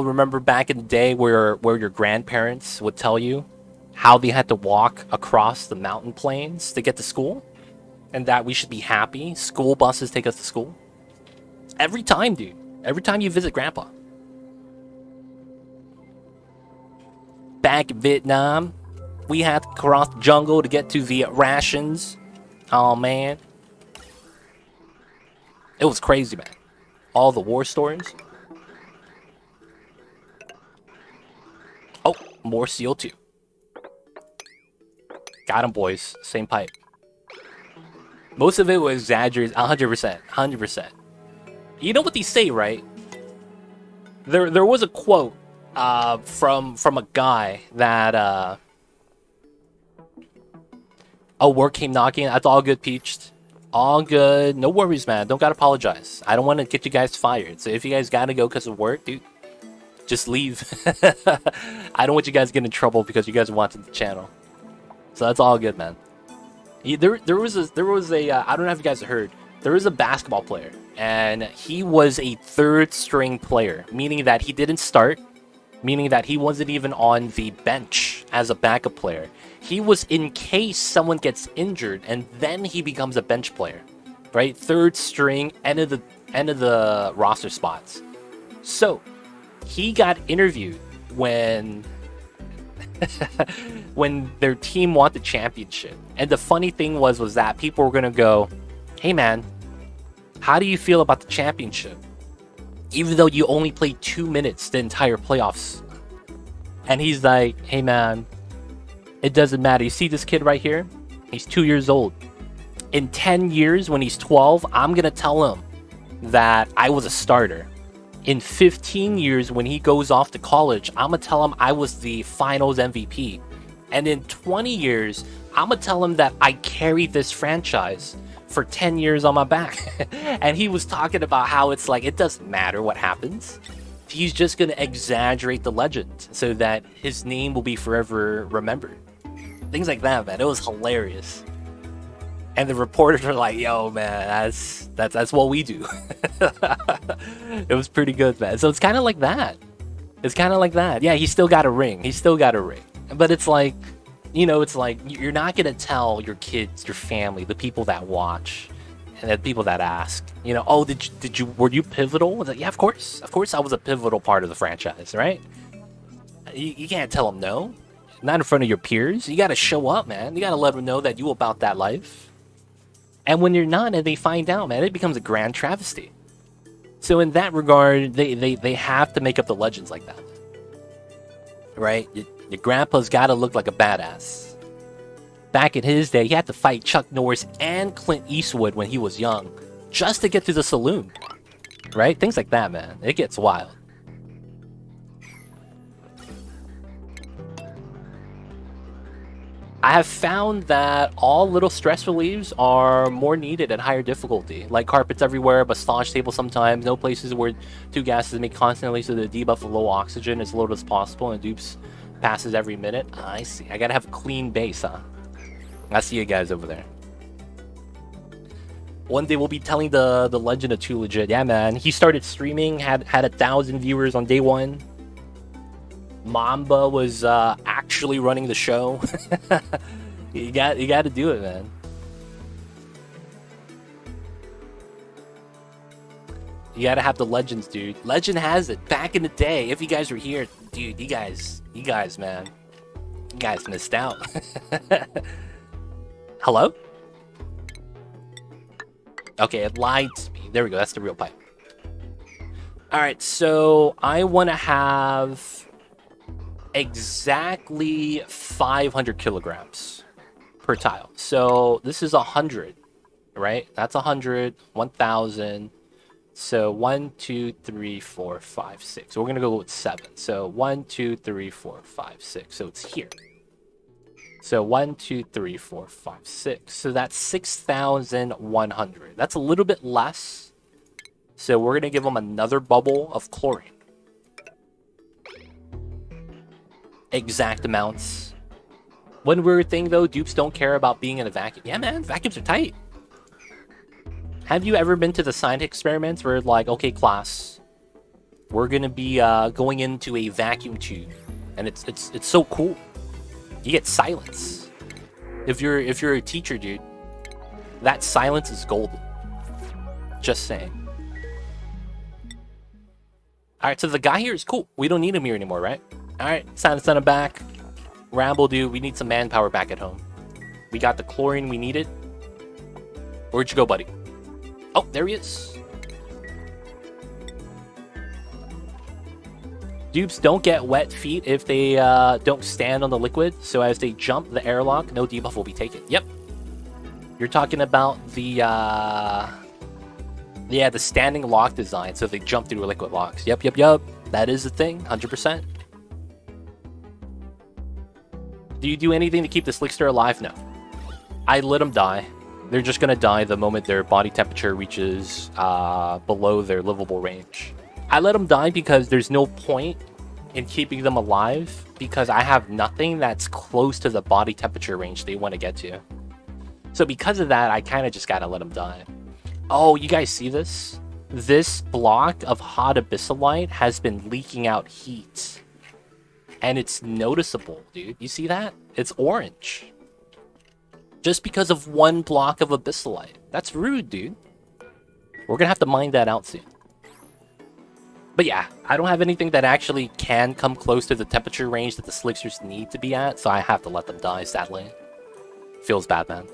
remember back in the day where your grandparents would tell you how they had to walk across the mountain plains to get to school? And that we should be happy school buses take us to school? Every time, dude. Every time you visit Grandpa. Back in Vietnam, we had to cross the jungle to get to the rations. Oh, man. It was crazy, man. All the war stories. Oh, more CO2. Got 'em, boys. Same pipe. Most of it was exaggerated. 100%. You know what they say, right? There was a quote from a guy that oh, work came knocking. That's all good, Peached. All good. No worries, man. Don't gotta apologize. I don't want to get you guys fired. So if you guys gotta go because of work, dude, Just leave. I don't want you guys to get in trouble because you guys wanted the channel. So that's all good, man. There was a I don't know if you guys heard. There was a basketball player, and he was a third string player, meaning that he didn't start, meaning that he wasn't even on the bench as a backup player. He was in case someone gets injured, and then he becomes a bench player, right? Third string, end of the roster spots. So he got interviewed when when their team won the championship. And the funny thing was that people were gonna go, "Hey man, how do you feel about the championship? Even though you only played 2 minutes the entire playoffs." And he's like, "Hey man, it doesn't matter. You see this kid right here? He's 2 years old. In 10 years, when he's 12, I'm gonna tell him that I was a starter. In 15 years, when he goes off to college, I'm gonna tell him I was the finals MVP. And in 20 years, I'm gonna tell him that I carried this franchise for 10 years on my back." And he was talking about how it's like, it doesn't matter what happens. He's just gonna exaggerate the legend so that his name will be forever remembered. Things like that, man. It was hilarious. And the reporters were like, "Yo, man, that's what we do." It was pretty good, man. So it's kind of like that. It's kind of like that. Yeah, he still got a ring. He still got a ring. But it's like, it's like you're not gonna tell your kids, your family, the people that watch, and the people that ask, "Oh, were you pivotal?" I was like, "Yeah, of course, I was a pivotal part of the franchise, right?" You can't tell them no, not in front of your peers. You gotta show up, man. You gotta let them know that you about that life. And when you're not, and they find out, man, it becomes a grand travesty. So in that regard, they have to make up the legends like that, right? Your grandpa's got to look like a badass. Back in his day, he had to fight Chuck Norris and Clint Eastwood when he was young, just to get to the saloon, right? Things like that, man. It gets wild. I have found that all little stress reliefs are more needed at higher difficulty, like carpets everywhere, massage tables sometimes, no places where two gases make constantly so the debuff of low oxygen is low as possible, and dupes passes every minute. I see. I gotta have a clean base, huh? I see you guys over there. One day we'll be telling the legend of Too Legit. Yeah, man. He started streaming, had 1,000 viewers on day one. Mamba was actually running the show. you got to do it, man. You got to have the legends, dude. Legend has it. Back in the day, if you guys were here, dude, you guys, man, you guys missed out. Hello? Okay, it lied to me. There we go. That's the real pipe. All right, so I want to have exactly 500 kilograms per tile. So this is 100, right? That's 100, 1,000. So 1, 2, 3, 4, 5, 6. So we're gonna go with 7. So 1, 2, 3, 4, 5, 6. So it's here. So 1, 2, 3, 4, 5, 6. So that's 6,100. That's a little bit less. So we're gonna give them another bubble of chlorine. Exact amounts. One weird thing though, dupes don't care about being in a vacuum. Yeah, man, vacuums are tight. Have you ever been to the science experiments where, like, okay, class, we're gonna be going into a vacuum tube, and it's so cool. You get silence. If you're a teacher, dude, that silence is golden. Just saying. All right, so the guy here is cool. We don't need him here anymore, right? All right, send him back. Ramble, dude, we need some manpower back at home. We got the chlorine we needed. Where'd you go, buddy? Oh, there he is. Dupes don't get wet feet if they don't stand on the liquid. So as they jump the airlock, no debuff will be taken. Yep. You're talking about the standing lock design. So they jump through liquid locks. Yep. That is the thing, 100%. Do you do anything to keep the Slickster alive? No. I let them die. They're just gonna die the moment their body temperature reaches below their livable range. I let them die because there's no point in keeping them alive because I have nothing that's close to the body temperature range they want to get to. So because of that, I kind of just gotta let them die. Oh, you guys see this? This block of hot abyssalite has been leaking out heat. And it's noticeable, dude. You see that? It's orange. Just because of one block of abyssalite. That's rude, dude. We're gonna have to mine that out soon. But yeah, I don't have anything that actually can come close to the temperature range that the slicksers need to be at, so I have to let them die, sadly. Feels bad, man.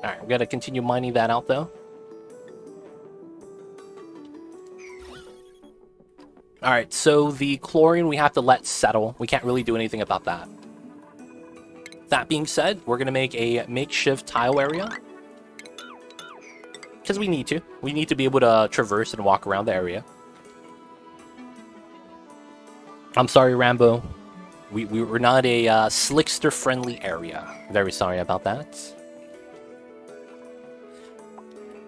Alright, we gotta continue mining that out, though. Alright, so the chlorine we have to let settle. We can't really do anything about that. That being said, we're gonna make a makeshift tile area. Because we need to. We need to be able to traverse and walk around the area. I'm sorry, Rambo. We're not a slickster-friendly area. Very sorry about that.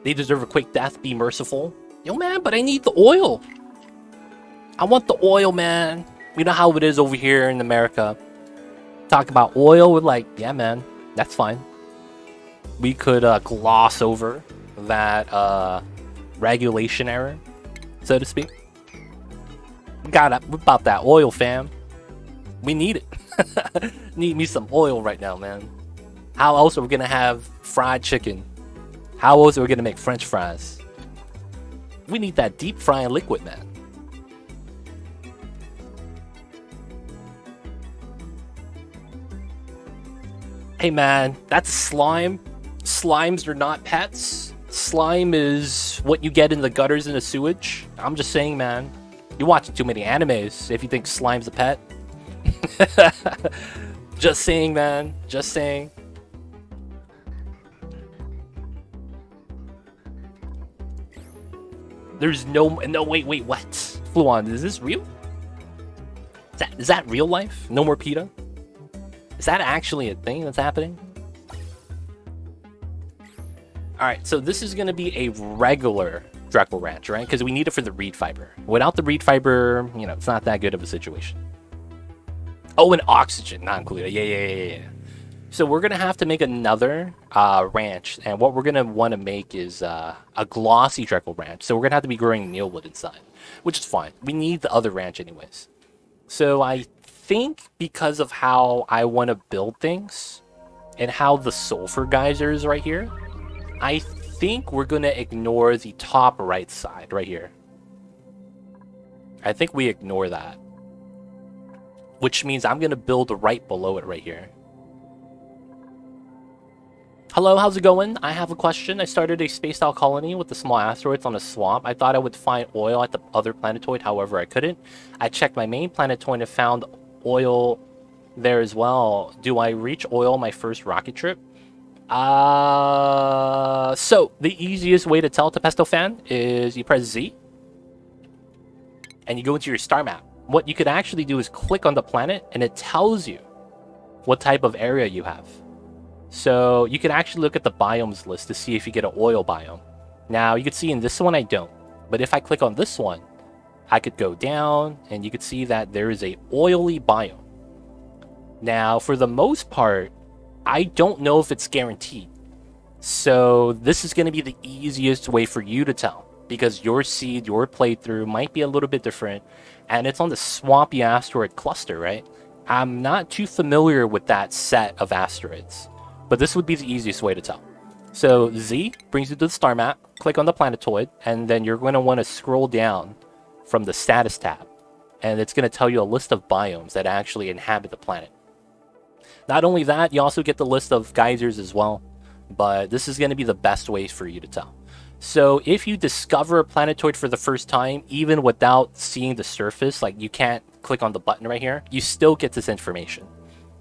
They deserve a quick death. Be merciful. Yo, man, but I need the oil. I want the oil, man. You know how it is over here in America. Talk about oil, we're like, yeah, man, that's fine. We could gloss over that regulation error, so to speak. We got about that oil, fam. We need it. Need me some oil right now, man. How else are we gonna have fried chicken? How else are we gonna make French fries? We need that deep frying liquid, man. Hey, man, that's slime. Slimes are not pets. Slime is what you get in the gutters and the sewage. I'm just saying, man. You're watching too many animes if you think slime's a pet. Just saying, man. Just saying. There's no wait, what? Fluon, is this real? Is that real life? No more PETA? Is that actually a thing that's happening? Alright, so this is going to be a regular Draco Ranch, right? Because we need it for the reed fiber. Without the reed fiber, you know, it's not that good of a situation. Oh, and oxygen, not included. Yeah. So we're going to have to make another ranch. And what we're going to want to make is a glossy Draco Ranch. So we're going to have to be growing neilwood inside, which is fine. We need the other ranch anyways. So I think because of how I want to build things and how the sulfur geyser is right here, I think we're going to ignore the top right side right here. I think we ignore that. Which means I'm going to build right below it right here. Hello, how's it going? I have a question. I started a space-style colony with the small asteroids on a swamp. I thought I would find oil at the other planetoid, however I couldn't. I checked my main planetoid and found oil there as well. Do I reach oil my first rocket trip? So the easiest way to tell, Tepesto fan, is you press Z and you go into your star map. What you could actually do is click on the planet and it tells you what type of area you have. So you can actually look at the biomes list to see if you get an oil biome. Now you can see in this one I don't, but if I click on this one, I could go down and you could see that there is a oily biome. Now for the most part, I don't know if it's guaranteed. So this is going to be the easiest way for you to tell, because your seed, your playthrough might be a little bit different, and it's on the swampy asteroid cluster, right? I'm not too familiar with that set of asteroids, but this would be the easiest way to tell. So Z brings you to the star map, click on the planetoid, and then you're going to want to scroll down from the status tab, and it's going to tell you a list of biomes that actually inhabit the planet. Not only that, you also get the list of geysers as well, but this is going to be the best way for you to tell. So if you discover a planetoid for the first time, even without seeing the surface, like you can't click on the button right here, you still get this information.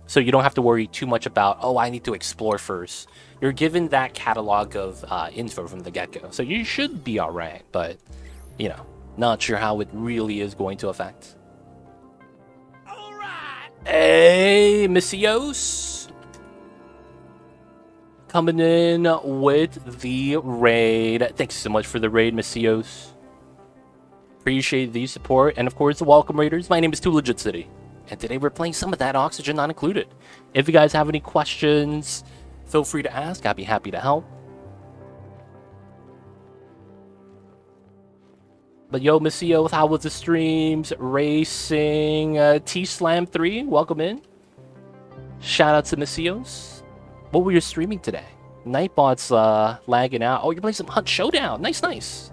So you don't have to worry too much about, oh, I need to explore first. You're given that catalog of info from the get-go. So you should be all right, but, you know, not sure how it really is going to affect. All right. Hey, Missios. Coming in with the raid. Thanks so much for the raid, Missios. Appreciate the support, and of course the welcome raiders. My name is Too Legit City, and today we're playing some of that Oxygen Not Included. If you guys have any questions, feel free to ask. I'd be happy to help. But yo, Missio, how was the streams? Racing T-Slam 3, welcome in. Shout out to Missios. What were you streaming today? Nightbot's lagging out. Oh, you're playing some Hunt Showdown. Nice.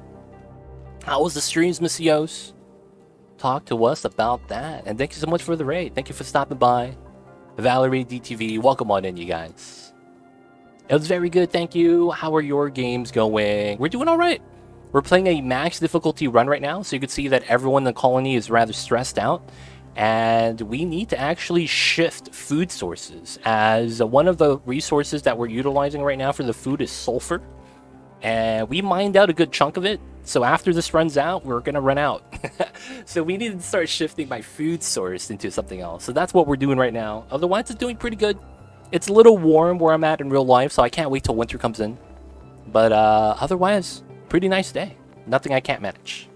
How was the streams, Missios? Talk to us about that. And thank you so much for the raid. Thank you for stopping by. Valerie DTV, welcome on in, you guys. It was very good, thank you. How are your games going? We're doing all right. We're playing a max difficulty run right now, so you can see that everyone in the colony is rather stressed out. And we need to actually shift food sources, as one of the resources that we're utilizing right now for the food is sulfur. And we mined out a good chunk of it, so after this runs out, we're gonna run out. So we need to start shifting my food source into something else. So that's what we're doing right now. Otherwise, it's doing pretty good. It's a little warm where I'm at in real life, so I can't wait till winter comes in. But otherwise, pretty nice day. Nothing I can't manage.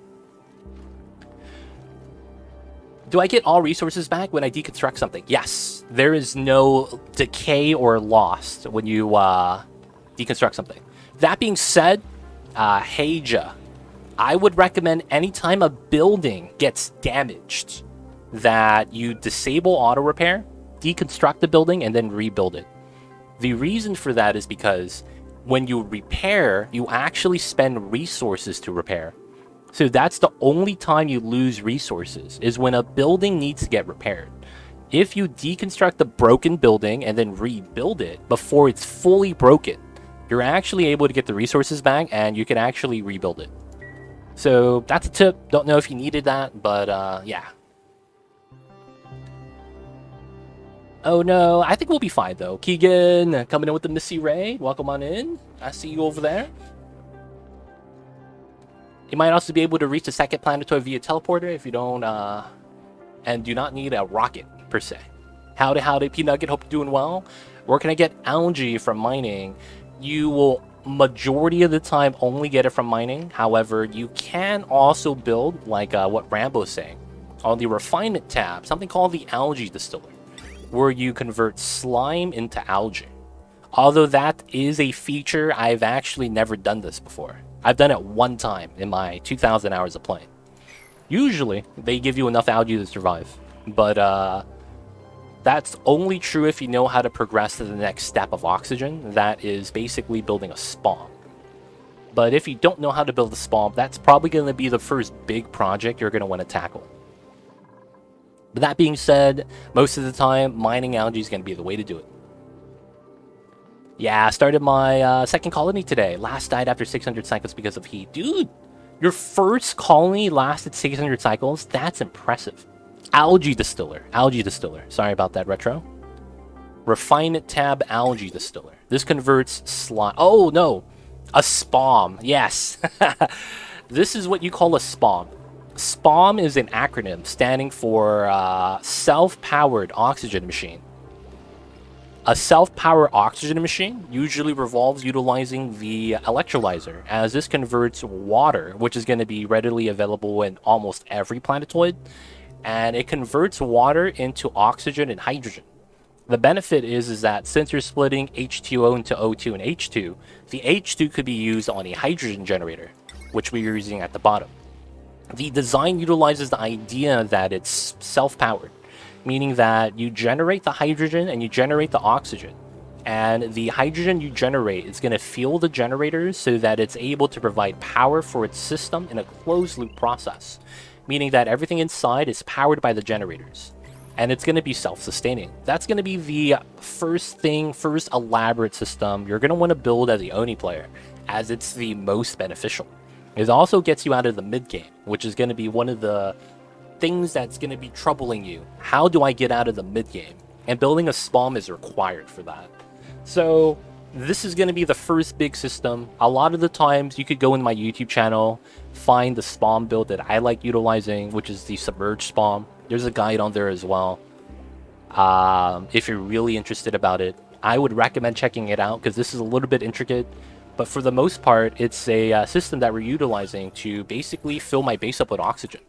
Do I get all resources back when I deconstruct something? Yes. There is no decay or loss when you deconstruct something. That being said, Heija, I would recommend anytime a building gets damaged that you disable auto repair, deconstruct the building, and then rebuild it. The reason for that is because when you repair, you actually spend resources to repair. So that's the only time you lose resources, is when a building needs to get repaired. If you deconstruct a broken building and then rebuild it before it's fully broken, you're actually able to get the resources back and you can actually rebuild it. So that's a tip. Don't know if you needed that, but yeah. Oh no, I think we'll be fine though. Keegan, coming in with the Missy Ray. Welcome on in. I see you over there. You might also be able to reach the second planetoid via teleporter if you don't, and do not need a rocket, per se. Howdy, P-Nugget, hope you're doing well. Where can I get algae from mining? You will, majority of the time, only get it from mining. However, you can also build, like what Rambo's saying, on the refinement tab, something called the algae distiller, where you convert slime into algae. Although that is a feature, I've actually never done this before. I've done it one time in my 2,000 hours of playing. Usually, they give you enough algae to survive. But that's only true if you know how to progress to the next step of oxygen. That is basically building a spawn. But if you don't know how to build a spawn, that's probably going to be the first big project you're going to want to tackle. But that being said, most of the time, mining algae is going to be the way to do it. Yeah, I started my second colony today. Last died after 600 cycles because of heat. Dude, your first colony lasted 600 cycles? That's impressive. Algae distiller. Sorry about that, Retro. Refinement tab algae distiller. This converts slime. Oh, no. A SPOM. Yes. This is what you call a SPOM. SPOM is an acronym standing for self-powered oxygen machine. A self-powered oxygen machine usually revolves utilizing the electrolyzer, as this converts water, which is going to be readily available in almost every planetoid, and it converts water into oxygen and hydrogen. The benefit is that since you're splitting H2O into O2 and H2, the H2 could be used on a hydrogen generator, which we're using at the bottom. The design utilizes the idea that it's self-powered, meaning that you generate the hydrogen and you generate the oxygen. And the hydrogen you generate is going to fuel the generators so that it's able to provide power for its system in a closed-loop process, meaning that everything inside is powered by the generators. And it's going to be self-sustaining. That's going to be the first elaborate system you're going to want to build as the Oni player, as it's the most beneficial. It also gets you out of the mid-game, which is going to be one of the things that's going to be troubling you. How do I get out of the mid-game? And building a SPOM is required for that. So this is going to be the first big system. A lot of the times you could go in my YouTube channel, find the SPOM build that I like utilizing, which is the submerged SPOM. There's a guide on there as well. If you're really interested about it, I would recommend checking it out because this is a little bit intricate. But for the most part, it's a system that we're utilizing to basically fill my base up with oxygen.